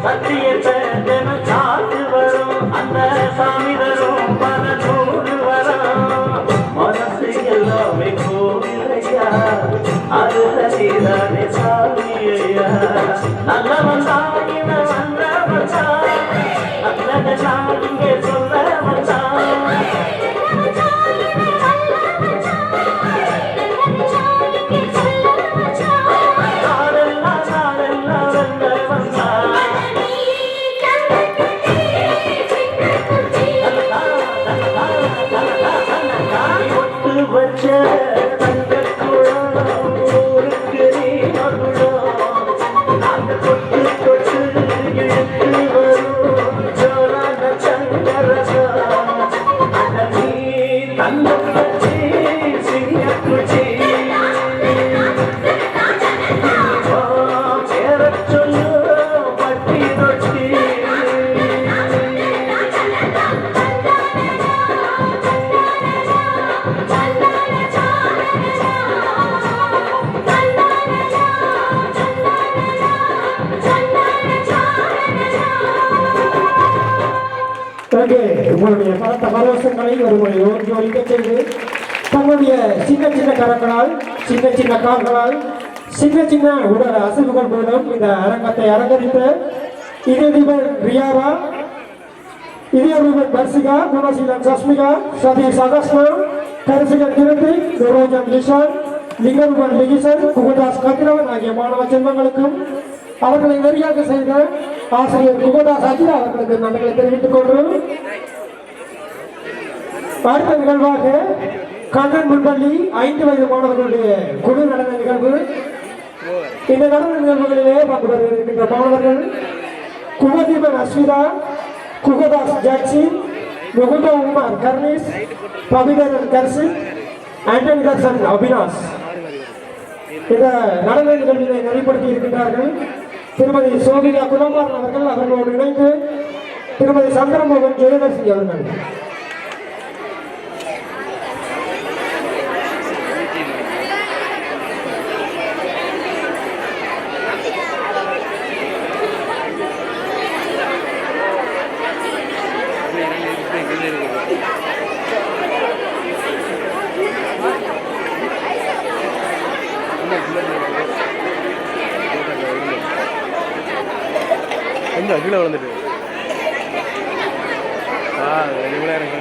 சத்தியத்தை தினம் சாத்து வரும் அந்த சாமி தரும் பல நூறு வரும் மனசு எல்லாமே கோவிலையா அருளே சாமி ஐயா நல்லவன் தாயின வந்த வச்சா நல்லதா இங்கே சொல்ல வச்சா நாடெல்லாம் நாடெல்லாம் வெல்ல வந்தா ஒட்டு வச்ச தங்கக்குளம் ஊருக்கு நீ மகுடம் நாங்க தொட்டு தொட்டு இழுத்து வரும் ஜோரான தங்கரதம் அடலி தங்க கட்டி சிங்க குச்சி பேர சொல்லு பட்டி ரொட்டி பிறகு உங்களுடைய பலத்த பரவசங்களை ஒருமுறை ஓங்கி ஒலிக்கச் செய்து தங்களுடைய சின்ன சின்ன கரங்களால் சின்ன சின்ன கால்களால் சின்ன சின்ன உடல் அசைவுகள் மூலம் இந்த அரங்கத்தை அலங்கரித்த இதயதீபன் ரியாரா இதயதீபன் பர்சிகா குணசீலன் சஸ்மிகா சதீஷ் அகஸ்னா கரிசிகன் கிருத்தி நுரோஜன் லிஷான் லிங்கருபன் லிகிசன் குகுதாஸ் கதிரவன் ஆகிய மாணவ செல்வங்களுக்கும் அவர்களை நெறியாக செய்த ஆசிரியர் குகதாஸ் அஜிரா அவர்களுக்கு நன்றிகளை தெரிவித்துக் கொண்டு அடுத்த நிகழ்வாக கண்ணன் முன்பள்ளி 5 வயது மாணவர்களுடைய குழு நடன நிகழ்வு. இந்த நடன நிகழ்வுகளிலே பங்கு பெற இருக்கின்ற மாணவர்கள் குகதீபன் அஸ்விதா, குகதாஸ் ஜாக்சி, முகுந்த உமார் கர்னிஸ், பவிதரன் கர்சித், ஆண்டனி தர்சன் அபினாஷ். இந்த நடன நிகழ்வினை நடைபடுத்தி இருக்கின்றார்கள் திருமதி சோபிகா குலமாரன் அவர்கள். அவர்களோடு இணைந்து திருமதி சந்திரமோகன் ஜெயதர்சி அவர்கள். கீழே விழுந்துட்டு வெளியே எனக்கு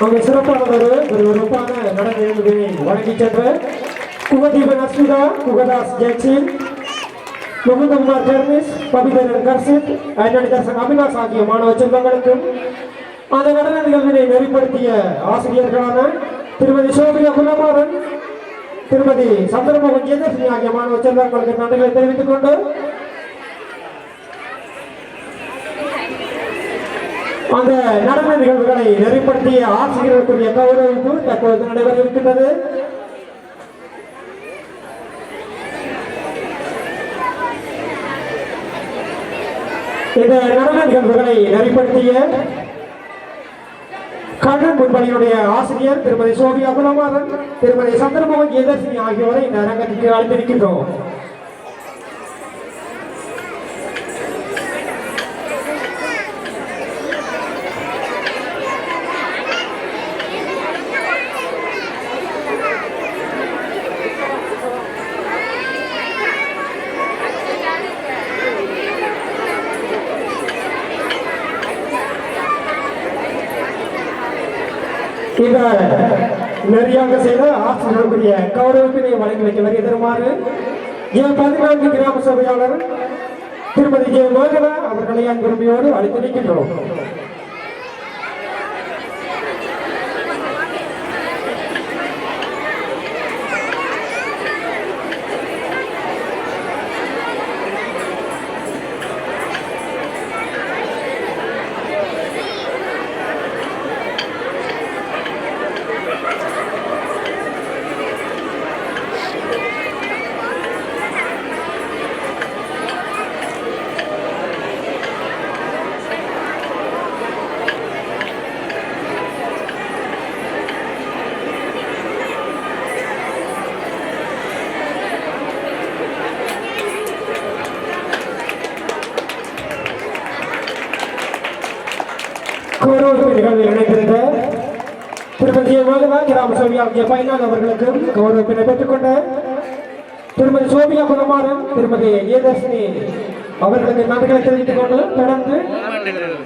அங்கே சிறப்பானதொரு ஒரு சிறப்பான நடன நிகழ்வினை வழங்கி சென்ற குகதீபன் அஸ்மிதா, குகதாஸ் ஜெக்சின், முகுந்தகுமார் ஜெர்னிஸ், பபிதரன் கர்சித், அண்ணன் அபிலாஷ் ஆகிய மாணவ செல்வங்களுக்கும் அந்த நடன நிகழ்வினை நெறிப்படுத்திய ஆசிரியர்களான திருமதி சோபியா குலமாறன், திருமதி சந்திரமோகன் ஜெயதர்ஷினி ஆகிய மாணவ செல்வங்களுக்கு நன்றிகளை தெரிவித்துக் கொண்டு அந்த நடன நிகழ்வுகளை நெறிப்படுத்திய ஆசிரியர்களுக்குரிய கௌரவிப்பு தற்போது நடைபெற இருக்கின்றது. இந்த நடன நிகழ்வுகளை நெறிப்படுத்திய கண்ணன் முன்பணியுடைய ஆசிரியர் திருமதி சோபியா குலமாறன், திருமதி சந்திரமோகன் ஜெயதர்ஷினி ஆகியோரை இந்த அரங்கத்திற்கு அழைத்திருக்கின்றோம். இந்த நெறியாக செய்த ஆசிரியர்களுடைய கௌரவத்தினை வழங்கி வைக்க வருகை தருமாறு J14 கிராம சபையாளர் திருமதி J. மோகனா அவர்களை அன்புரிமையோடு அழைத்து நிற்கின்றோம். நிகழ்வில் இணைந்திருந்த திருமதி மோகனா கிராம சபையாளர் J. அவர்களுக்கு கௌரவத்தினை பெற்றுக்கொண்ட திருமதி சோபியா குணமாறன் திருமதி ஏதர்ஷினி அவர்களுக்கு நன்றிகளை தெரிவித்துக் கொண்டு தொடர்ந்து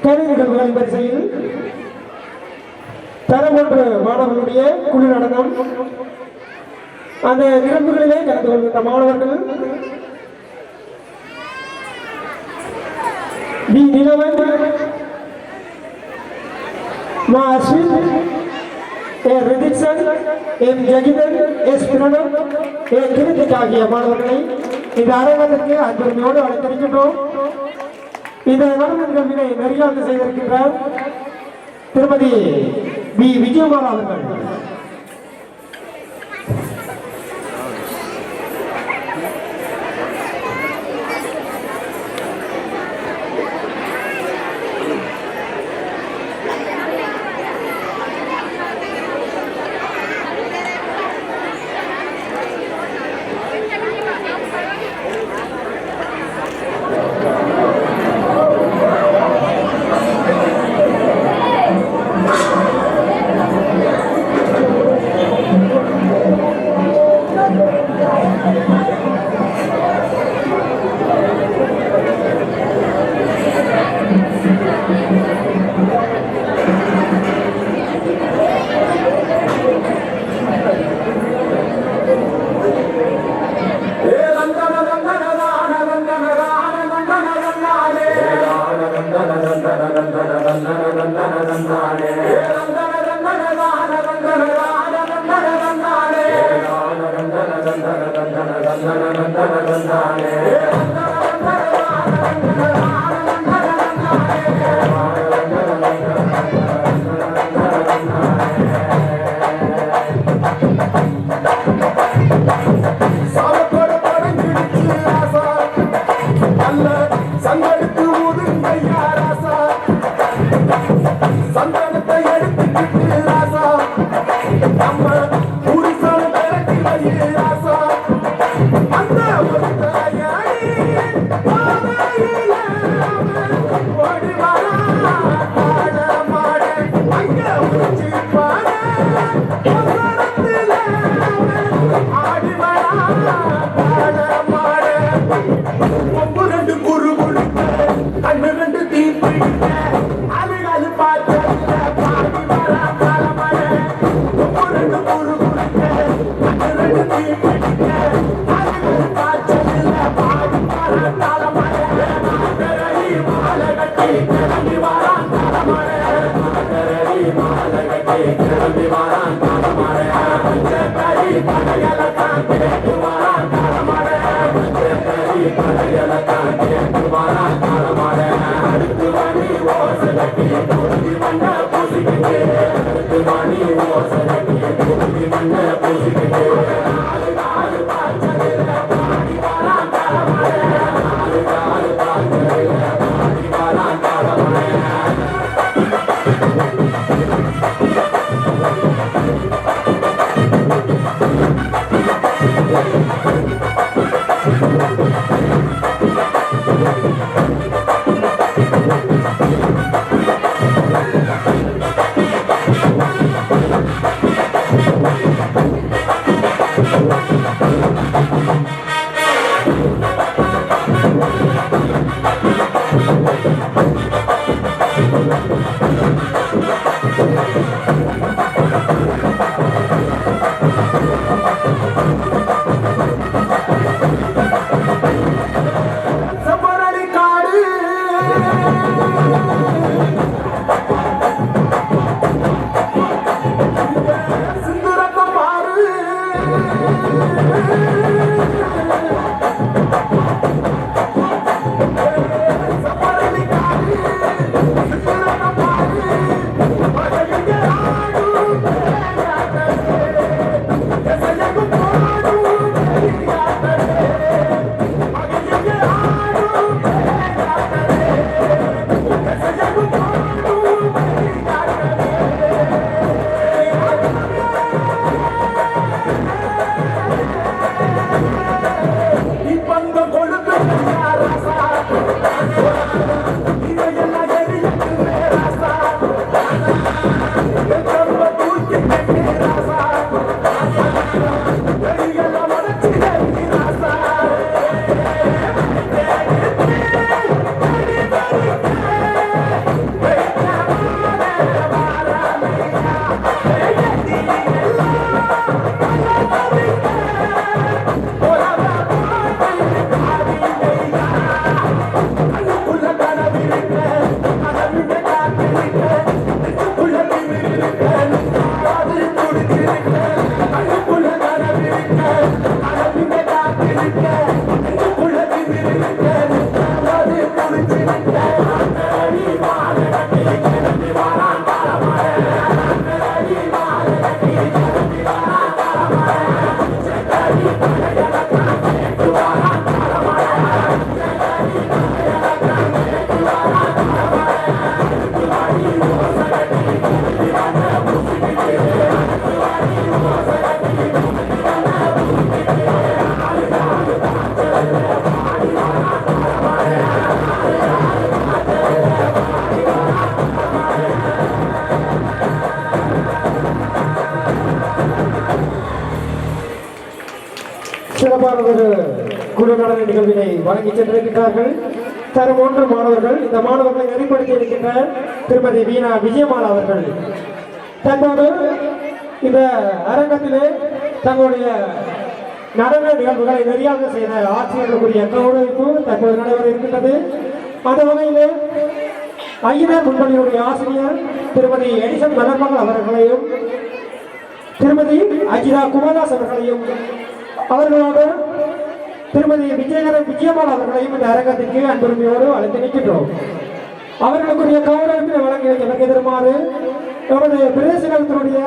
கலை நிகழ்வுகளின் வரிசையில் தரம் 1 மாணவர்களுடைய குழு நடனம் அந்த நிகழ்வுகளிலே கலந்து கொள்கின்ற மாணவர்கள் பி. நிலவன், மா. அஸ்வின், ஏ. ரிதிக்சன், எம். ஜகிதன், எஸ். பிரணவ், ஏ. கிருத்திக் ஆகிய மாணவர்களை இந்த அரங்கத்திற்கு அன்புரிமையோடு அழைத்திருக்கின்றோம். இந்த நடன நிகழ்வினை நெறியாந்து செய்திருக்கின்றார் திருமதி பி. விஜயகுமார் அவர்கள். சிறப்பான ஒரு குழு நடன நிகழ்வினை வழங்கி சென்றிருக்கிறார்கள். தரம் 1 மாணவர்கள். இந்த மாணவர்களை நெறிப்படுத்தி இருக்கின்ற திருமதி வீணா விஜயமாலா அவர்கள் தற்போது இந்த அரங்கத்திலே தங்களுடைய நடன நிகழ்வுகளை நெறியாக செய்த ஆசிரியர்களுக்குரிய கௌரவிப்பு தற்போது நடைபெற இருக்கின்றது. அந்த வகையிலே ஐயனார் முன்பள்ளியுடைய ஆசிரியர் திருமதி எடிசன் மலர்மகள் அவர்களையும் திருமதி அஜிதா குமாதாஸ் அவர்களையும் அவர்களோடு திருமதி விஜயமாலா அவர்களையும் இந்த அரங்கத்திற்கு அன்புரிமையோடு அழைத்து நிற்கின்றோம். அவர்களுக்குரிய கௌரவத்தை வழங்கி எனக்கு எதிர்மாறு நமது பிரதேசத்தினுடைய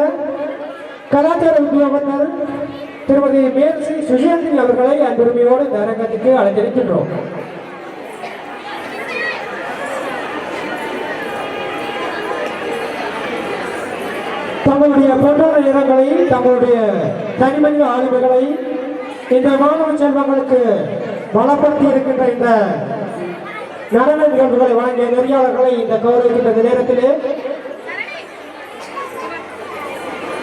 கலாச்சார உத்தியோகத்தர் திருமதி மேல்சி சுஷேந்திரி அவர்களை அன்புரிமையோடு இந்த அரங்கத்திற்கு அழைத்து நிற்கின்றோம். தங்களுடைய பொன்னான இடங்களை தங்களுடைய தனிமனித ஆளுமைகளை இந்த மாணவ செல்வங்களுக்கு பலப்படுத்தி இருக்கின்ற இந்த நடன நிகழ்வுகளை வழங்கிய நெறியாளர்களை இந்த கௌரவிக்கின்ற நேரத்திலே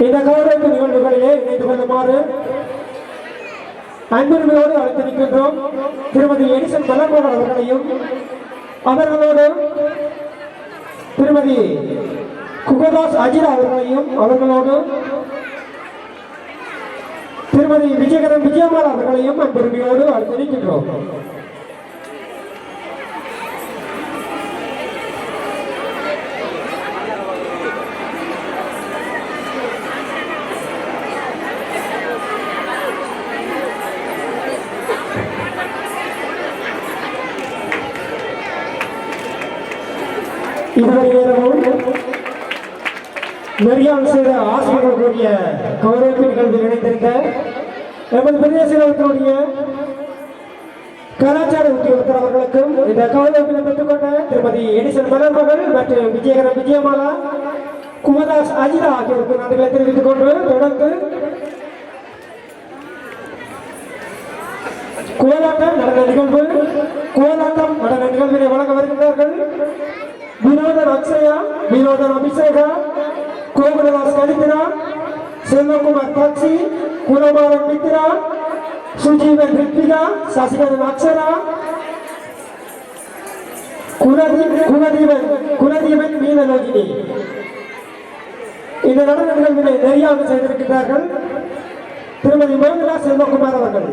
இந்த கௌரவிப்பு நிகழ்வுகளிலே இணைந்து கொள்ளுமாறு அன்புரிமையோடு அழைத்து நிற்கின்றோம். திருமதி எடிசன் மலர்மகள் அவர்களையும் அவர்களோடு திருமதி குகதாஸ் அஜிரா அவர்களையும் அவர்களோடு திருமதி விஜயமாலா அவர்களையும் அன்புரிமையோடு அழைத்து நிற்கின்றோம். இதுவரை நேரமும் நெறியால் செய்த ஆசிரியர்களுடைய கௌரவிப்பு நிகழ்வில் இணைந்திருந்த எமது பிரதேசத்தினுடைய கலாச்சார உத்தியோகத்தர் அவர்களுக்கும் இந்த கௌரவிப்பினை பெற்றுக்கொண்ட திருமதி எடிசன் மலர்மகள் மற்றும் விஜயமாலா குமதாஸ் அஜிதா ஆகியோருக்கு நன்றிகளை தெரிவித்துக் கொண்டு தொடர்ந்து கோலாட்டம் நடன நிகழ்வினை வழங்க வருகிறார்கள். வினோதன் அக்ஷயா, வினோதன் அபிஷேகா, கோகுலதாஸ் கலித்திரா, செல்வகுமார் பக்ஷி, குலமாரன் மித்ரா, சுஜீவன் ரித்விகா, சசிகரன் அக்ஷரா, குலதீபன் மீனலோகினி இந்த நடன நிகழ்வினை நெறியாக செய்திருக்கிறார்கள். திருமதி மோகனா செல்வகுமார் அவர்கள்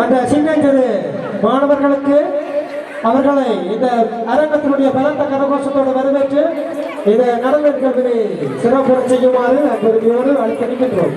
அந்த சின்னஞ்சிறு மாணவர்களுக்கு அவர்களை இந்த அரங்கத்தினுடைய பலத்த கரகோஷத்தோடு வரவேற்று இந்த நடன நிகழ்வினை சிறப்புற செய்யுமாறு பெருமையோடு அழைத்து நிற்கின்றோம்.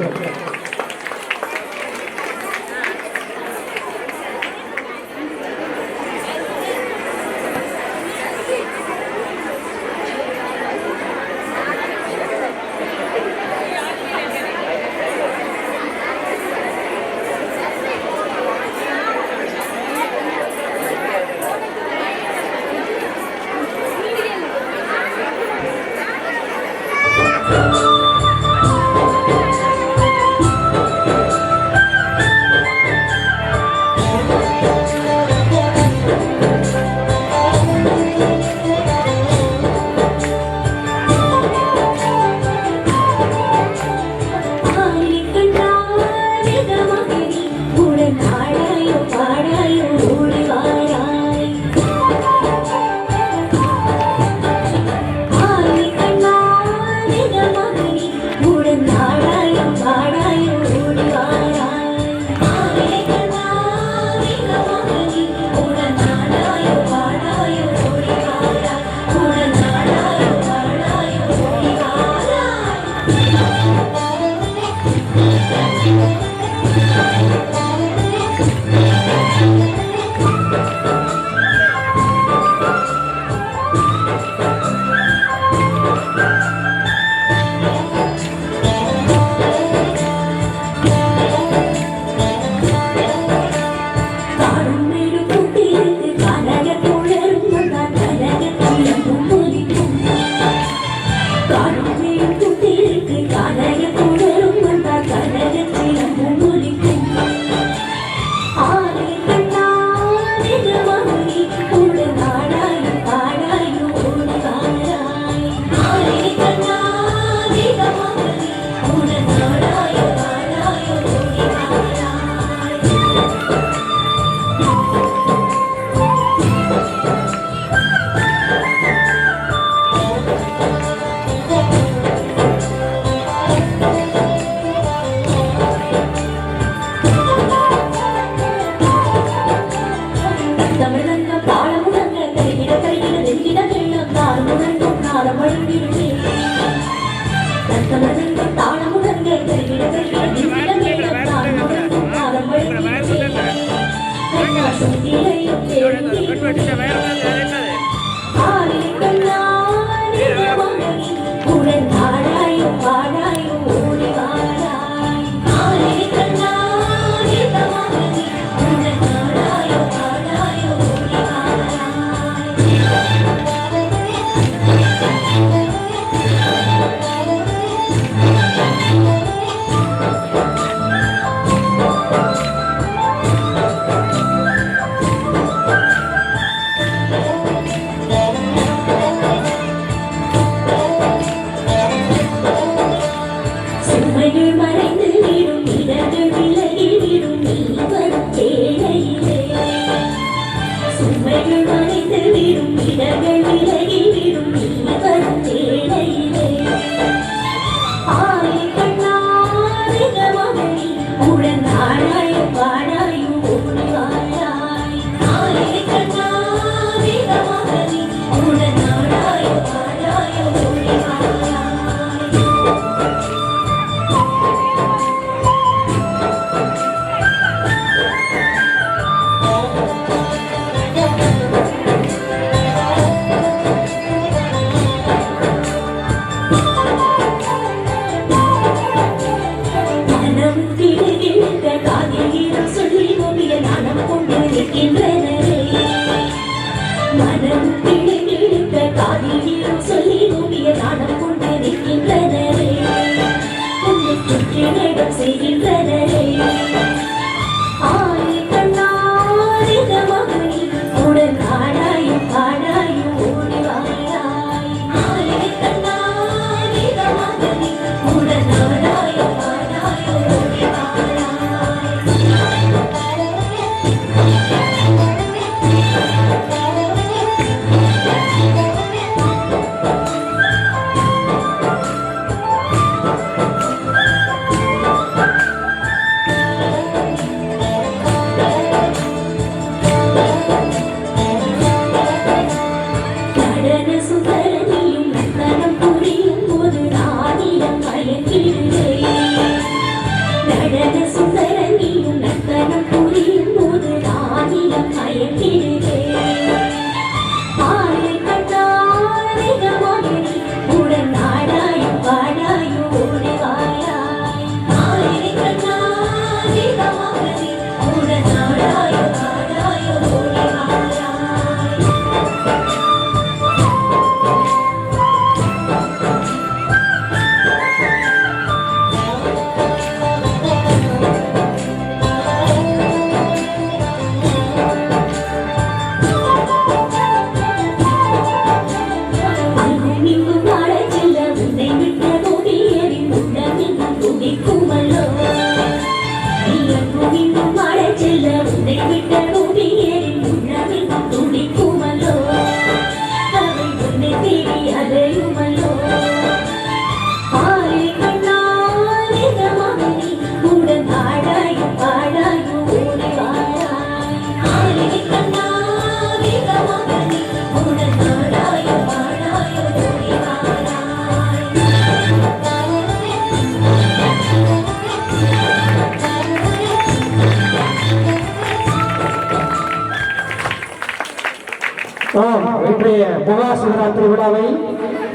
இன்றைய மகா சிவராத்திரி விழாவை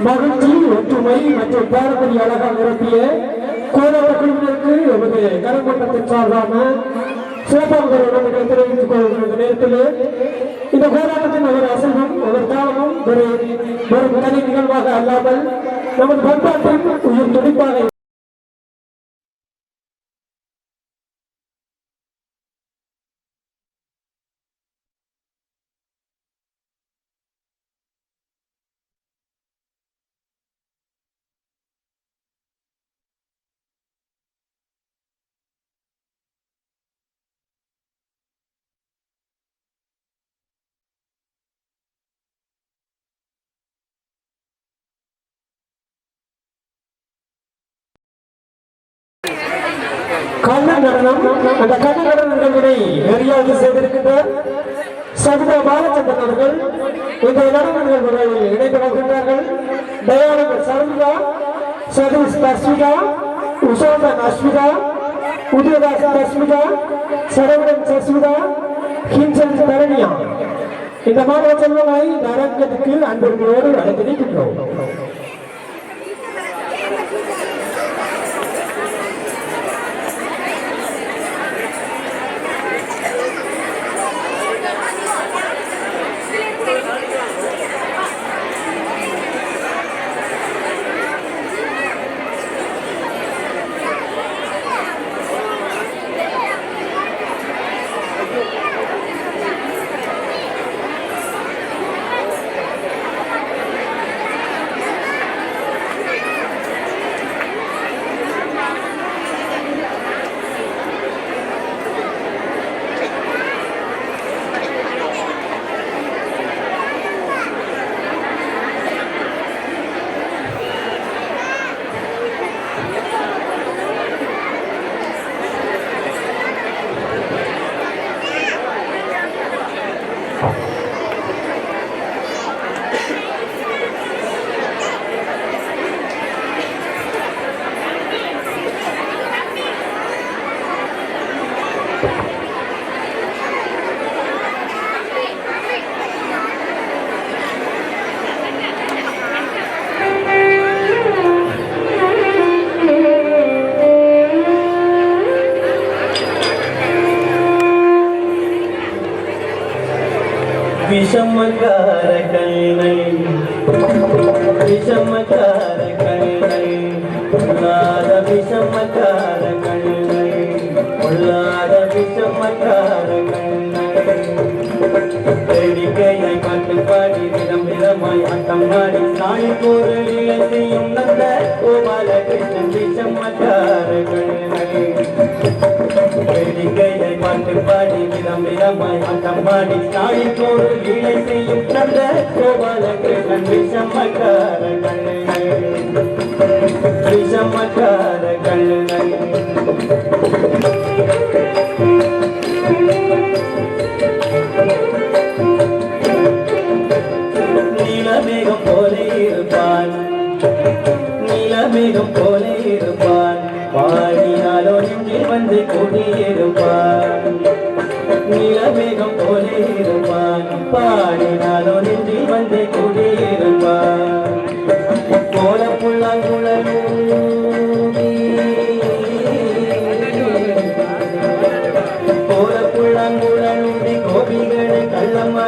மகிழ்ச்சி ஒற்றுமை மற்றும் பாரம்பரிய அழகாக நிரப்பிய கோலாட்ட குழுவினருக்கு எமது கரங்கோட்டத்தின் சார்பான சிறப்பாக நன்றிகளை தெரிவித்துக் கொள்கின்ற நேரத்தில் இந்த கோலாட்டத்தின் ஒரு அசைவும் ஒரு தாளமும் ஒரு தனி நிகழ்வாக அல்லாமல் நமது பண்பாட்டின் உயிர் துடிப்பாக கண்ண நடனம் அந்த கண்ண நடன நிகழ்வினை நெறியாவது செய்திருக்கின்றார் சகுதா பாலச்சந்திரன் அவர்கள். இந்த நடன நிகழ்வுகளில் இணைந்து வருகின்றார்கள் தயானந்த சரந்தா சதீஷ் தஸ்மிகா, உஷாந்தன் அஸ்மிகா, உதயதாஸ் தஸ்மிகா, சரவணன் சஸ்மிகா, கிஞ்சன் தரணியா. இந்த மாணவ செல்வங்களை இந்த அரங்கத்துக்கு அன்பர்களோடு அழைத்து நிற்கின்றோம். விஷமக்கார கண்ணை விஷமக்கார கண்ணை உள்ளாத விஷமக்கார கண்ணை உள்ளாத விஷமக்கார கண்ணை வேடிக்கையை பாட்டு பாடி விதம் விதமாய் ஆட்டம் ஆடி நாளை பொருளில் செய்யும் நல்ல கோபால கிருஷ்ணன் விஷமக்கார கண்ணை வேடிக்கையை பாட்டு பாடி விதம் விதமாய் ஆட்டம் பாடி நாளை பொருளில் செய்யும் நல்ல கோபால கிருஷ்ணன் விஷமக்கார கண்ணை விஷமக்கார கண்ணை நீலமேகம் போலே இருப்பான் நீலமேகம் போலே இருப்பான் பாடினாலோ நெஞ்சில் வந்து கூடியிருப்பான் நீலமேகம் போலே இருப்பான் பாடினாலோ நெஞ்சில் வந்து கூடியிருப்பான் கோல புல்லாங்குழலூதி கோல புல்லாங்குழலூதி கோபிகளை கள்ளமா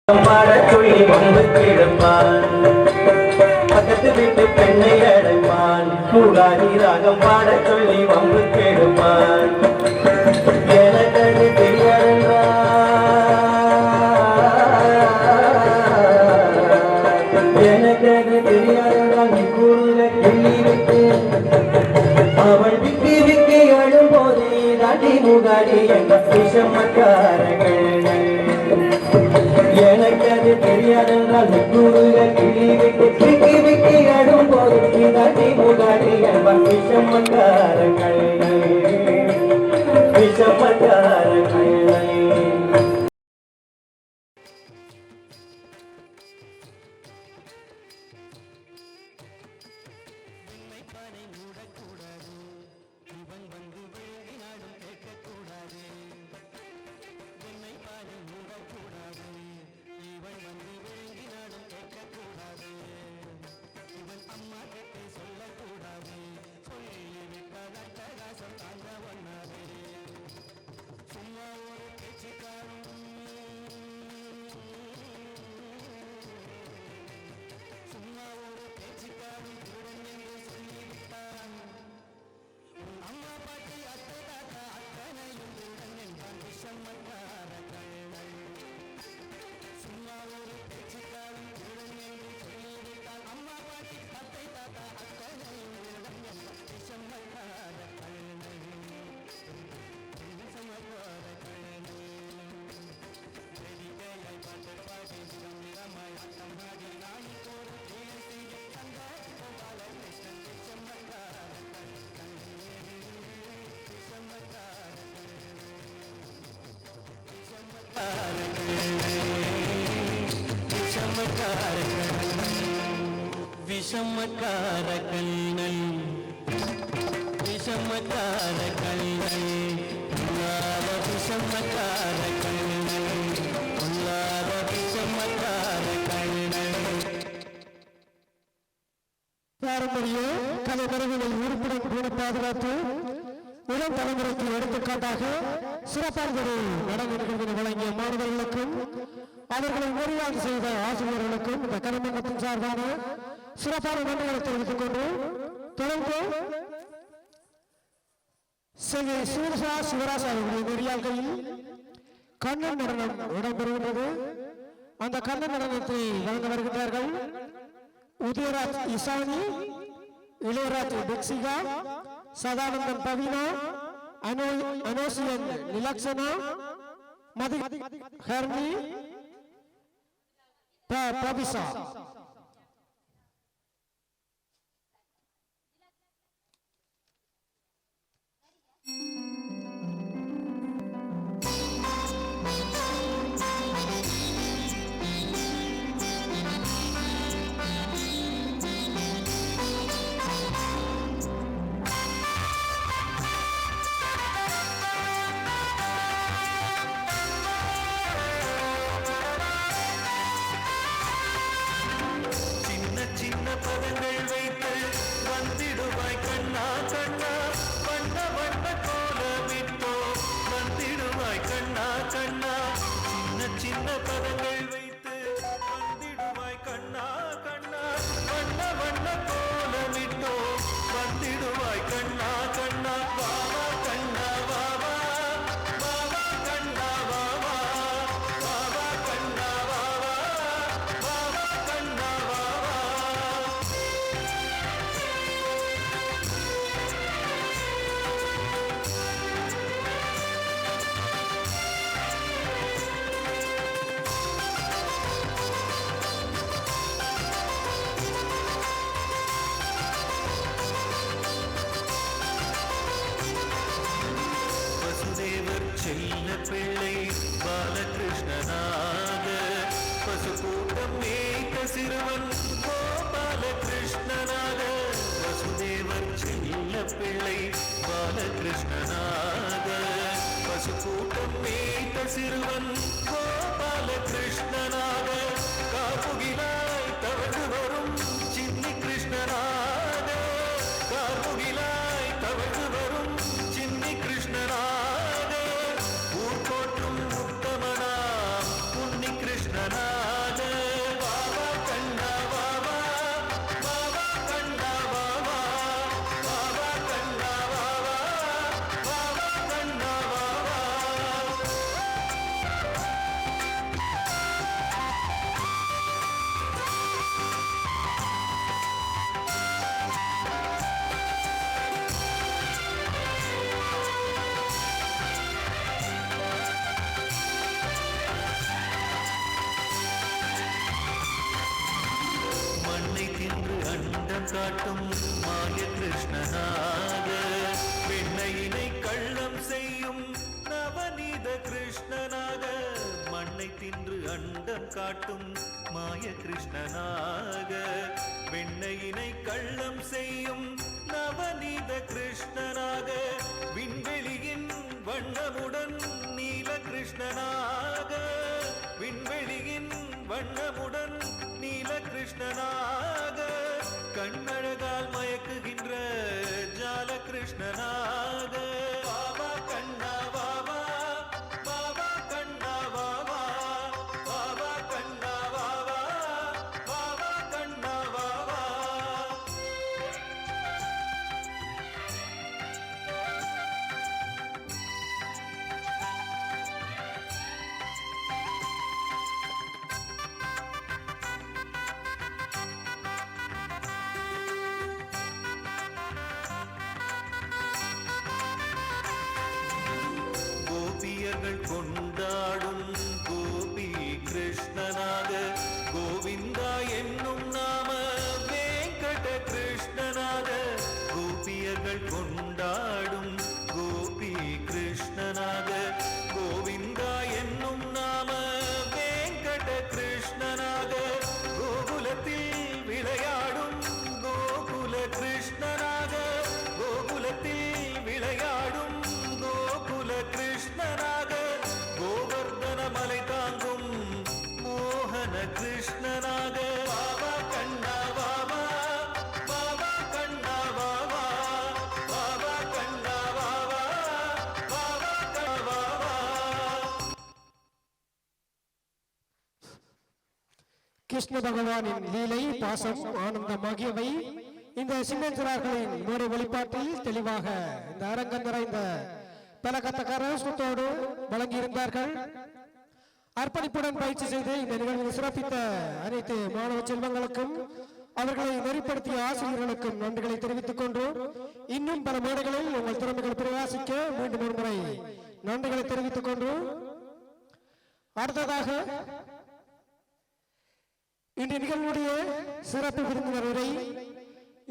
பாடச் சொல்லி வந்து கிடப்பான் பக்கத்து வீட்டு பெண்ணை அடைப்பான் முகாரி ராகம் பாடச் சொல்லி வந்து கெடுப்பான் எனக்கு எனக்கு தெரியாதென்றால் நீ கூறுக கிள்ளி விட்டு அவள் விக்கி விக்கி அழும் போது தாண்டி முகாரி என்ற விஷமக்காரர்கள் எனக்கு அது தெரியாதென்றால் கூறுக கிள்ளி விட்டு விக்கி விக்கி அழும் போது தாண்டி முகாரி என்ற விஷமக்காரர்கள் விஷமக்காரர்கள் விஷமக்கார கண்ணன் விஷமக்கார கண்ணன் உள்ளாத விஷமக்கார கண்ணன் உள்ளாத விஷமக்கார கண்ணன். பாரம்பரிய கலைமரங்களை உறுப்புடன் கூட பாதுகாத்து இளம் தலைமுறைக்கு எடுத்துக்காட்டாக சிறப்பான ஒரு நடன நிகழ்வினை வழங்கிய மாணவர்களுக்கும் அவர்களை உருவாக்கி செய்த ஆசிரியர்களுக்கும் இந்த கலைமன்றத்தின் சார்பான சிறப்பான நன்றிகளை தெரிவித்துக் கொண்டு தொடர்ந்து சீரசா சிவராஜ் அவர்களின் நெறியாள்களில் கண்ணன் நடனம் இடம்பெறுகின்றது. அந்த கண்ணன் நடனத்தை வழங்க வருகின்றார்கள் உதயராஜ் இசானி, இளையராஜ் பெக்சிகா, சதானந்தன் பவீனா, அனோசியன் நிலக்ஷனா, மதி ஹர்னி, பிரபிசா. காட்டும் மாய கிருஷ்ணனாக பெண்ணையினை கள்ளம் செய்யும் நவநீத கிருஷ்ணனாக மண்ணை தின்று அண்டம் காட்டும் மாய கிருஷ்ணனாக பெண்ணையினை கள்ளம் செய்யும் நவநீத கிருஷ்ணனாக விண்வெளியின் வண்ணமுடன் நீல கிருஷ்ணனாக விண்வெளியின் வண்ணமுடன் நீல கிருஷ்ணனாக கண்ணழகால் மயக்குகின்ற ஜால கிருஷ்ணனாக பாபா கண்ணா பாபா பாபா கண்ணா பாபா பாபா கண்ணா பாபா பாபா கண்ணா பாபா. கோபியர்கள் கொண்டாடும் கோபி கிருஷ்ணனாக கோவிந்தா என்னும் நாம வேங்கட கிருஷ்ணனாக கோபியர்கள் கொண்டாடும் கோபி கிருஷ்ணனாக கோவிந்தா என்னும் நாம வேங்கட கிருஷ்ணனாக கோகுலத்தில் விளையாடும் கிருஷ்ண பகவானின் லீலை பாசம் ஆனந்தம் ஆகியவை இந்த சின்னஞ்சிறார்களின் மேடை வழிபாட்டில் தெளிவாக இந்த அரங்கம் நிறைந்த பலகத்த கரசத்தோடு வழங்கியிருந்தார்கள். அர்ப்பணிப்புடன் பயிற்சி செய்து இந்த நிகழ்வில் சிறப்பித்த அனைத்து மாணவ செல்வங்களுக்கும் அவர்களை நெறிப்படுத்திய ஆசிரியர்களுக்கும் நன்றிகளை தெரிவித்துக் கொண்டு இன்னும் பல மேடைகளில் உங்கள் திறமைகள் பிரகாசிக்க மீண்டும் ஒரு முறை நன்றிகளை தெரிவித்துக் கொண்டு அடுத்ததாக இன்றைய நிகழ்வுடைய சிறப்பு விருந்தினர் உரை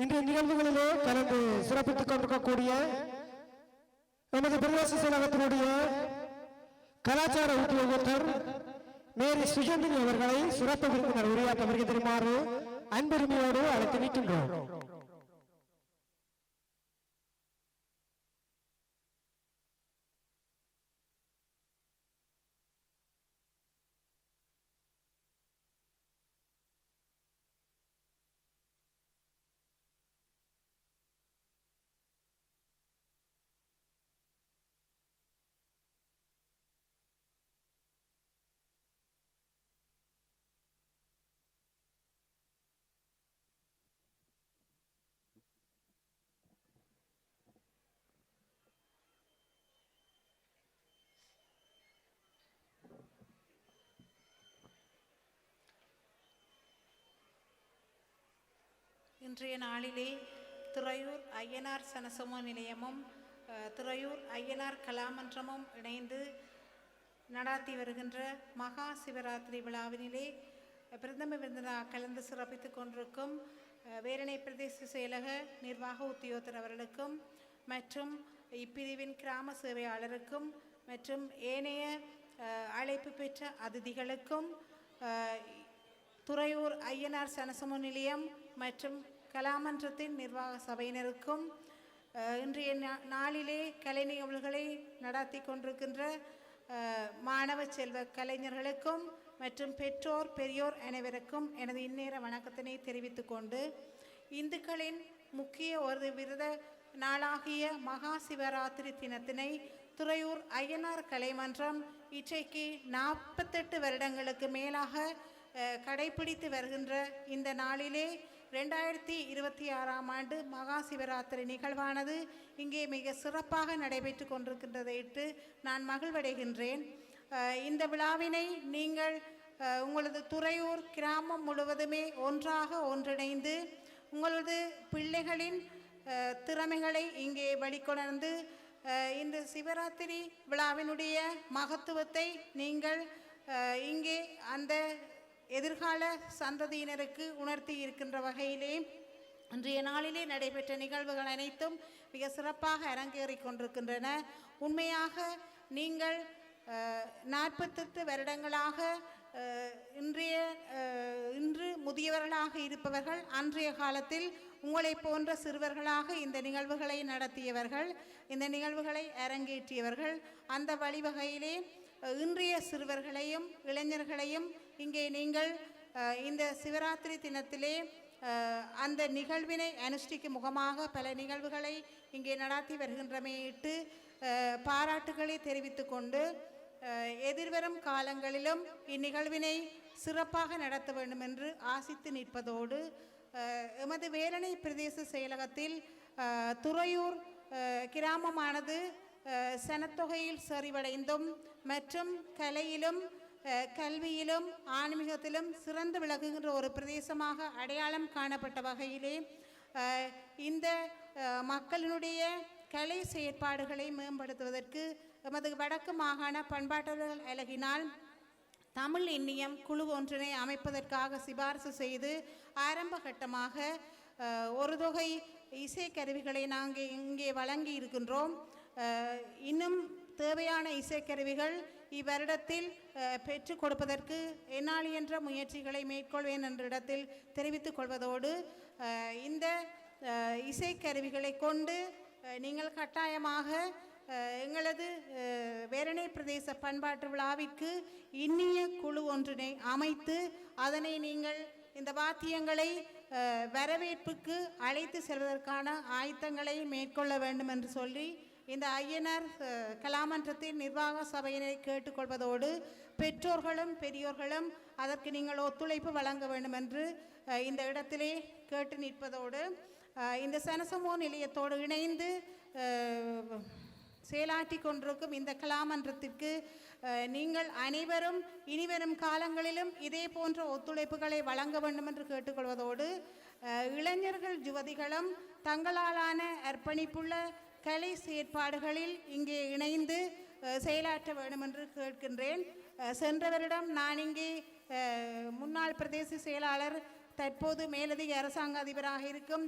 இன்றைய நிகழ்வுகளிலே கலந்து சிறப்பித்துக் கொண்டிருக்கக்கூடிய நமது பிரதேச செயலகத்தினுடைய கலாச்சார உத்தியோகத்தர் மேரி சுஜந்தினி அவர்களை சிறப்பு விருந்தினர் உரையாற்ற வருகை தருமாறு அன்பெருமையோடு அழைத்து நிற்கின்றோம். இன்றைய நாளிலே துறையூர் ஐயனார் சனசமூக நிலையமும் துறையூர் ஐயனார் கலாமன்றமும் இணைந்து நடாத்தி வருகின்ற மகா சிவராத்திரி விழாவினிலே பிரதம விருந்தினராக கலந்து சிறப்பித்துக் கொண்டிருக்கும் வேலணை பிரதேச செயலக நிர்வாக உத்தியோகத்தர் அவர்களுக்கும் மற்றும் இப்பிரிவின் கிராம சேவையாளருக்கும் மற்றும் ஏனைய அழைப்பு பெற்ற அதிதிகளுக்கும் துறையூர் ஐயனார் சனசமூக நிலையம் மற்றும் கலாமன்றத்தின் நிர்வாக சபையினருக்கும் இன்றைய நாளிலே கலை நிகழ்வுகளை நடாத்தி கொண்டிருக்கின்ற மாணவ செல்வ கலைஞர்களுக்கும் மற்றும் பெற்றோர் பெரியோர் அனைவருக்கும் எனது இந்நேர வணக்கத்தினை தெரிவித்துக் கொண்டு இந்துக்களின் முக்கிய ஒரு விரத நாளாகிய மகா சிவராத்திரி தினத்தினை துறையூர் ஐயனார் கலைமன்றம் இன்றைக்கு 48 வருடங்களுக்கு மேலாக கடைபிடித்து வருகின்ற இந்த நாளிலே 2026ஆம் ஆண்டு மகா சிவராத்திரி நிகழ்வானது இங்கே மிக சிறப்பாக நடைபெற்று கொண்டிருக்கின்றதையிட்டு நான் மகிழ்வடைகின்றேன். இந்த விழாவினை நீங்கள் உங்களது துறையூர் கிராமம் முழுவதுமே ஒன்றிணைந்து உங்களது பிள்ளைகளின் திறமைகளை இங்கே வெளிக்கொணர்ந்து இந்த சிவராத்திரி விழாவினுடைய மகத்துவத்தை நீங்கள் இங்கே அந்த எதிர்கால சந்ததியினருக்கு உணர்த்தி இருக்கின்ற வகையிலே இன்றைய நாளிலே நடைபெற்ற நிகழ்வுகள் அனைத்தும் மிக சிறப்பாக அரங்கேறி கொண்டிருக்கின்றன. உண்மையாக நீங்கள் 48 வருடங்களாக இன்று முதியவர்களாக இருப்பவர்கள் அன்றைய காலத்தில் உங்களை போன்ற சிறுவர்களாக இந்த நிகழ்வுகளை நடத்தியவர்கள், இந்த நிகழ்வுகளை அரங்கேற்றியவர்கள். அந்த வழிவகையிலே இன்றைய சிறுவர்களையும் இளைஞர்களையும் இங்கே நீங்கள் இந்த சிவராத்திரி தினத்திலே அந்த நிகழ்வினை அனுஷ்டிக்கும் முகமாக பல நிகழ்வுகளை இங்கே நடாத்தி வருகின்றமையிட்டு பாராட்டுகளை தெரிவித்து கொண்டு எதிர்வரும் காலங்களிலும் இந்நிகழ்வினை சிறப்பாக நடத்த வேண்டும் என்று ஆசித்து நிற்பதோடு எமது வேலணை பிரதேச செயலகத்தில் துறையூர் கிராமமானது சனத்தொகையில் சரிவடைந்தும் மற்றும் கலையிலும் கல்வியிலும் ஆன்மீகத்திலும் சிறந்து விளங்குகின்ற ஒரு பிரதேசமாக அடையாளம் காணப்பட்ட வகையிலே இந்த மக்களினுடைய கலை செயற்பாடுகளை மேம்படுத்துவதற்கு எமது வடக்கு மாகாண பண்பாட்டாளர்கள் அலகினால் தமிழ் எண்ணியம் குழு ஒன்றினை அமைப்பதற்காக சிபாரிசு செய்து ஆரம்ப கட்டமாக ஒரு தொகை இசைக்கருவிகளை நாங்கள் இங்கே வழங்கி இருக்கின்றோம். இன்னும் தேவையான இசைக்கருவிகள் இவ்வருடத்தில் பெற்றுக் கொடுப்பதற்கு என்னால் என்ற முயற்சிகளை மேற்கொள்வேன் என்ற இடத்தில் தெரிவித்துக் கொள்வதோடு இந்த இசைக்கருவிகளை கொண்டு நீங்கள் கட்டாயமாக எங்களது வேலணை பிரதேச பண்பாட்டு விழாவிற்கு இன்னிய குழு ஒன்றினை அமைத்து அதனை நீங்கள் இந்த வாத்தியங்களை வரவேற்புக்கு அழைத்து செல்வதற்கான ஆயத்தங்களை மேற்கொள்ள வேண்டும் என்று சொல்லி இந்த ஐயனார் கலாமன்றத்தின் நிர்வாக சபையினை கேட்டுக்கொள்வதோடு பெற்றோர்களும் பெரியோர்களும் அதற்கு நீங்கள் ஒத்துழைப்பு வழங்க வேண்டும் என்று இந்த இடத்திலே கேட்டு நிற்பதோடு இந்த சனசமூக நிலையத்தோடு இணைந்து செயலாற்றி கொண்டிருக்கும் இந்த கலாமன்றத்திற்கு நீங்கள் அனைவரும் இனிவரும் காலங்களிலும் இதே போன்ற ஒத்துழைப்புகளை வழங்க வேண்டும் என்று கேட்டுக்கொள்வதோடு இளைஞர்கள் யுவதிகளும் தங்களாலான அர்ப்பணிப்புள்ள கலை செயற்பாடுகளில் இங்கே இணைந்து செயலாற்ற வேண்டும் என்று கேட்கின்றேன். சென்ற வருடம் நான் இங்கே முன்னாள் பிரதேச செயலாளர் தற்போது மேலதிக அரசாங்க அதிபராக இருக்கும்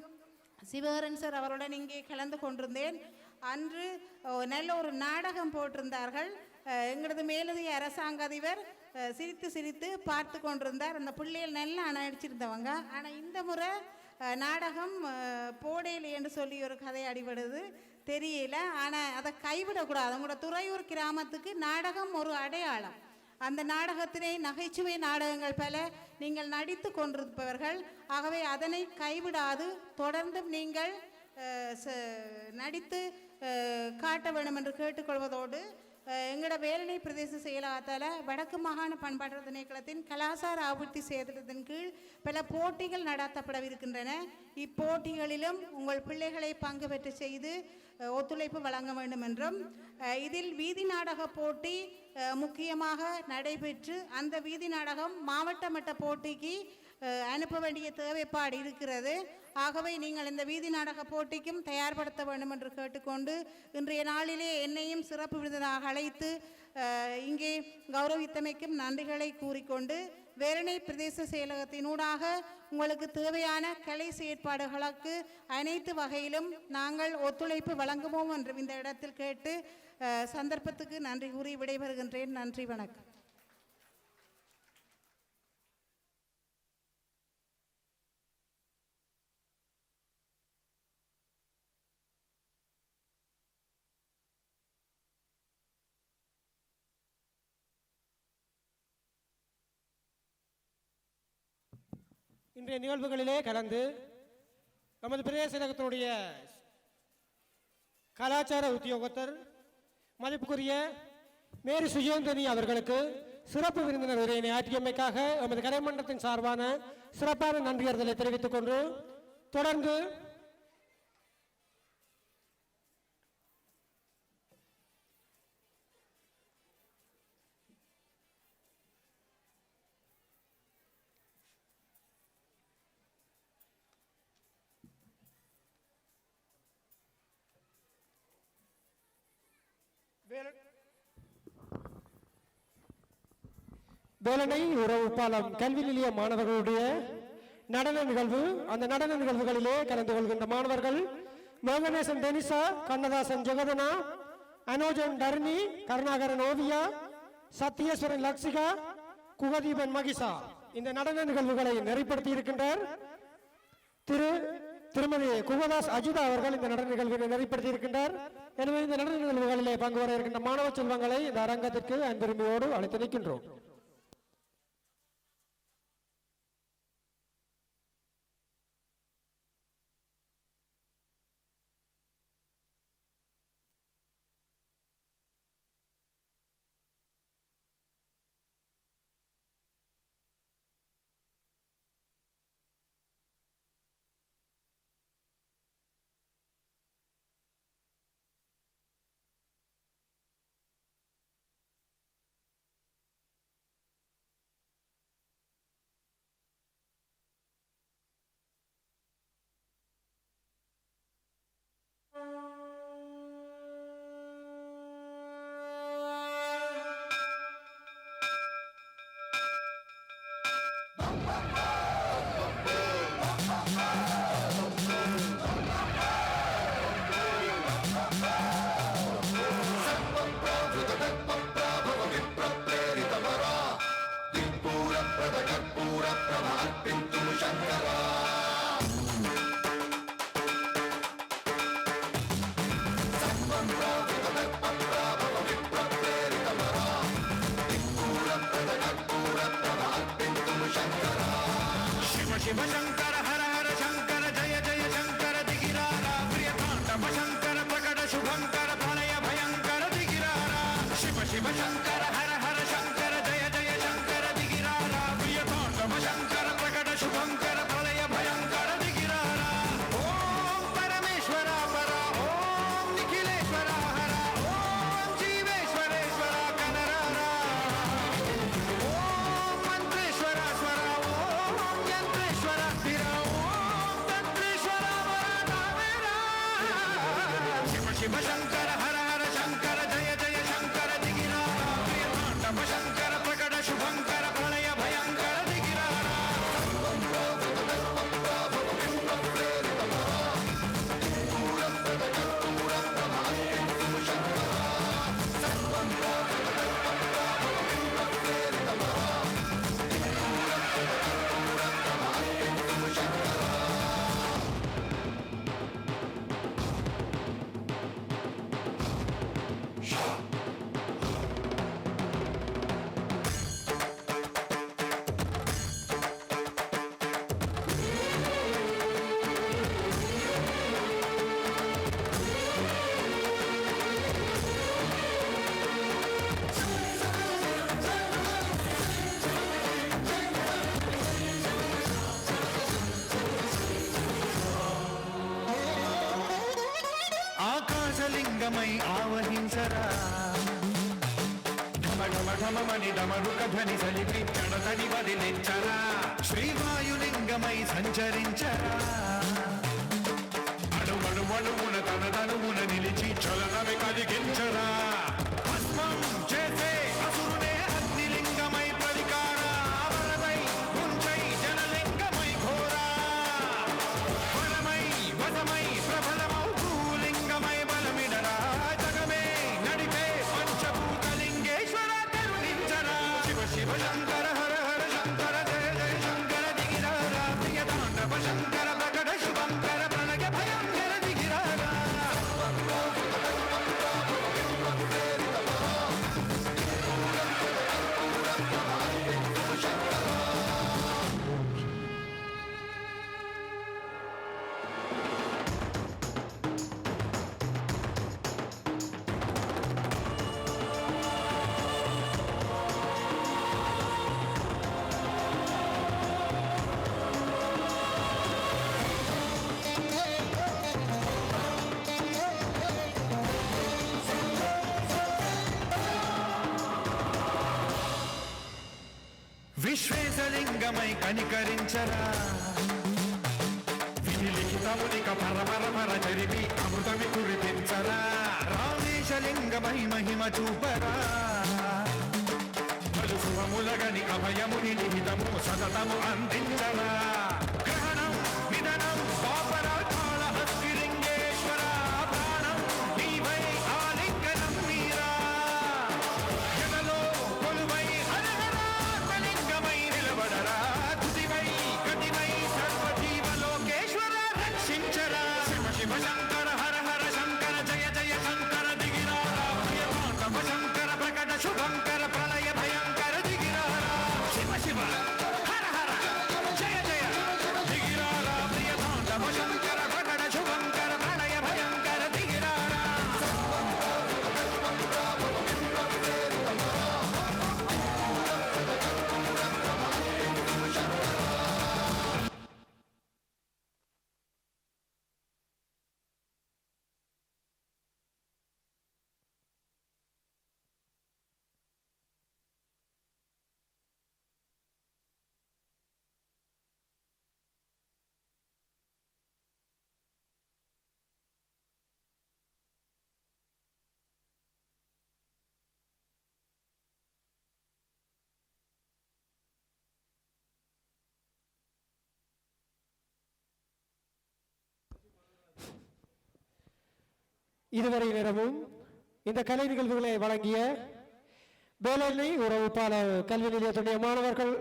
சிவகரன் சார் அவருடன் இங்கே கலந்து கொண்டிருந்தேன். அன்று நல்ல ஒரு நாடகம் போட்டிருந்தார்கள். எங்களது மேலதிக அரசாங்க அதிபர் சிரித்து சிரித்து பார்த்து கொண்டிருந்தார். அந்த பிள்ளைகள் நல்லா நடிச்சிருந்தவங்க. ஆனால் இந்த முறை நாடகம் போடேலி என்று சொல்லி ஒரு கதை அடிபடுது தெரியல. ஆனால் அதை கைவிடக்கூடாது. உங்களோட துறையூர் கிராமத்துக்கு நாடகம் ஒரு அடையாளம். அந்த நாடகத்திலே நகைச்சுவை நாடகங்கள் பல நீங்கள் நடித்து கொண்டிருப்பவர்கள். ஆகவே அதனை கைவிடாது தொடர்ந்தும் நீங்கள் நடித்து காட்ட வேண்டும் என்று கேட்டுக்கொள்வதோடு எங்களோட வேலணை பிரதேச செயலாளத்தால் வடக்கு மாகாண பண்பாட்டு திணைக்களத்தின் கலாசார அபிவிருத்தி செயலகத்தின் கீழ் பல போட்டிகள் நடத்தப்படவிருக்கின்றன. இப்போட்டிகளிலும் உங்கள் பிள்ளைகளை பங்கு பெற்று செய்து ஒத்துழைப்பு வழங்க வேண்டும் என்றும் இதில் வீதி நாடக போட்டி முக்கியமாக நடைபெற்று அந்த வீதி நாடகம் மாவட்ட மட்ட போட்டிக்கு அனுப்ப வேண்டிய தேவைப்பாடு இருக்கிறது. ஆகவே நீங்கள் இந்த வீதி நாடக போட்டிக்கும் தயார்படுத்த வேண்டும் என்று கேட்டுக்கொண்டு இன்றைய நாளிலே என்னையும் சிறப்பு விருந்தினராக அழைத்து இங்கே கௌரவித்தமைக்கும் நன்றிகளை கூறிக்கொண்டு வேலணை பிரதேச செயலகத்தினூடாக உங்களுக்கு தேவையான கலை செயற்பாடுகளுக்கு அனைத்து வகையிலும் நாங்கள் ஒத்துழைப்பு வழங்குவோம் என்று இந்த இடத்தில் கேட்டு சந்தர்ப்பத்துக்கு நன்றி கூறி விடைபெறுகின்றேன். நன்றி, வணக்கம். இன்றைய நிகழ்வுகளிலே கலந்து நமது பிரதேச செயலகத்தினுடைய கலாச்சார உத்தியோகத்தர் மதிப்புக்குரிய மேரி சுஜேந்திரனி அவர்களுக்கு சிறப்பு விருந்தினர் உரையினை ஆற்றியமைக்காக நமது கலைமன்றத்தின் சார்பான சிறப்பான நன்றியறிதலை தெரிவித்துக் கொண்டு தொடர்ந்து வேலணை உறவு பாலம் கல்வி நிலைய மாணவர்களுடைய நடன நிகழ்வு. அந்த நடன நிகழ்வுகளிலே கலந்து கொள்கின்ற மாணவர்கள் மோகனேசன் டெனிசா, கண்ணதாசன் ஜெகதனா, அனோஜன் தர்ணி, கருணாகரன் ஓவியா, சத்யேஸ்வரன் லக்ஷிகா, குகதீபன் மகிஷா இந்த நடன நிகழ்வுகளை நெறிப்படுத்தி இருக்கின்றார். திருமதி குகதாஸ் அஜிதா அவர்கள் இந்த நடன நிகழ்வுகளை நெறிப்படுத்தி இருக்கின்றார். எனவே இந்த நடன நிகழ்வுகளிலே பங்கு வர இருக்கின்ற மாணவ செல்வங்களை இந்த அரங்கத்திற்கு அன்பெருமையோடு அழைத்து நிற்கின்றோம். शिव शंकर हर हर शंकर जय जय शंकर दिगिरारा प्रियतांडव शंकर प्रकट शुभंकर प्रलय भयंकर दिगिरारा शिव शिव शंकर हर हर शंकर जय जय शंकर दिगिरारा లింగమై ఆవహించరా ఢమఢమఢమని డమరుక ధ్వని సలిపి చడతని వదిలించరా శ్రీవాయులింగమై సంచరించరా అడుగడుగడుగున తన తనువున నిలిచి చలనమి కలిగించరా భస్మం చేసే అసురునే అగ్నిలింగమై ప్రతికారా వరదై ముంచై జనలింగమై ఘోరా వరమై వదమై ప్రబలమౌ భూలింగమై బలమిడరా జగమే నడిపే పంచభూతలింగేశ్వర కరుణించరా శివ శివ శంకర హర హర శంకర జయ జయ శంకర దిగిరారా ప్రియ తాండవ శంకర ప్రకట శుభంకర ప్రణయ భయంకర దిగిరారా విశ్వేశలింగమై కనికరించరా విలిఖితమునిక పరపరపర చరివి అమృతమి కురిపించరా రామేశలింగమై మహిమ చూపరా పలు శుభములగని అభయముని నిహితము సతతము అందించరా గ్రహణం విధనం పాపరా కాళహస్తిలింగేశ్వర ప్రాణం నీవై ఆలింగనం మీరా జగలో కొలువై హరహరాత్మలింగమై నిలబడరా తుదివై గతివై సర్వజీవలోకేశ్వర రక్షించరా శివ శివ శంకర హర హర శంకర జయ జయ శంకర దిగిరారా ప్రియ తాండవ శంకర ప్రకట శుభంకర ప్రళయ భయంకర దిగిరారా శివ శివ హర హర జయ జయ దిగిరారా ప్రియ తాండవ శంకర ప్రకట శుభంకర ప్రళయ భయంకర దిగిరారా இதுவரை நேரமும் இந்த கலை நிகழ்வுகளை வழங்கிய வேளாண்மை உறவுப்பாளர் கல்வி நிலையத்துடைய மாணவர்கள்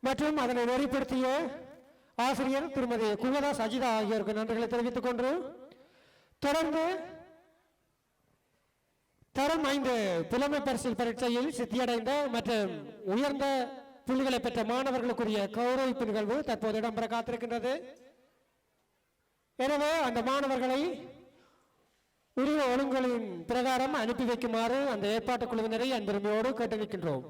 மற்றும் அதனை நெறிப்படுத்திய ஆசிரியர் திருமதி குகதாஸ் அஜிதா ஆகியோருக்கு நன்றிகளை தெரிவித்துக் கொண்டு தொடர்ந்து தரம் 5 புலமை பரிசில் பரீட்சையில் சித்தியடைந்த மற்றும் உயர்ந்த புள்ளிகளை பெற்ற மாணவர்களுக்குரிய கௌரவிப்பு நிகழ்வு தற்போது இடம்பெற காத்திருக்கின்றது. எனவே அந்த மாணவர்களை உரிய ஒழுங்குகளின் பிரகாரம் அனுப்பி வைக்குமாறு அந்த ஏற்பாட்டு குழுவினரை அன்புரிமையோடு கேட்டுவிக்கின்றோம்.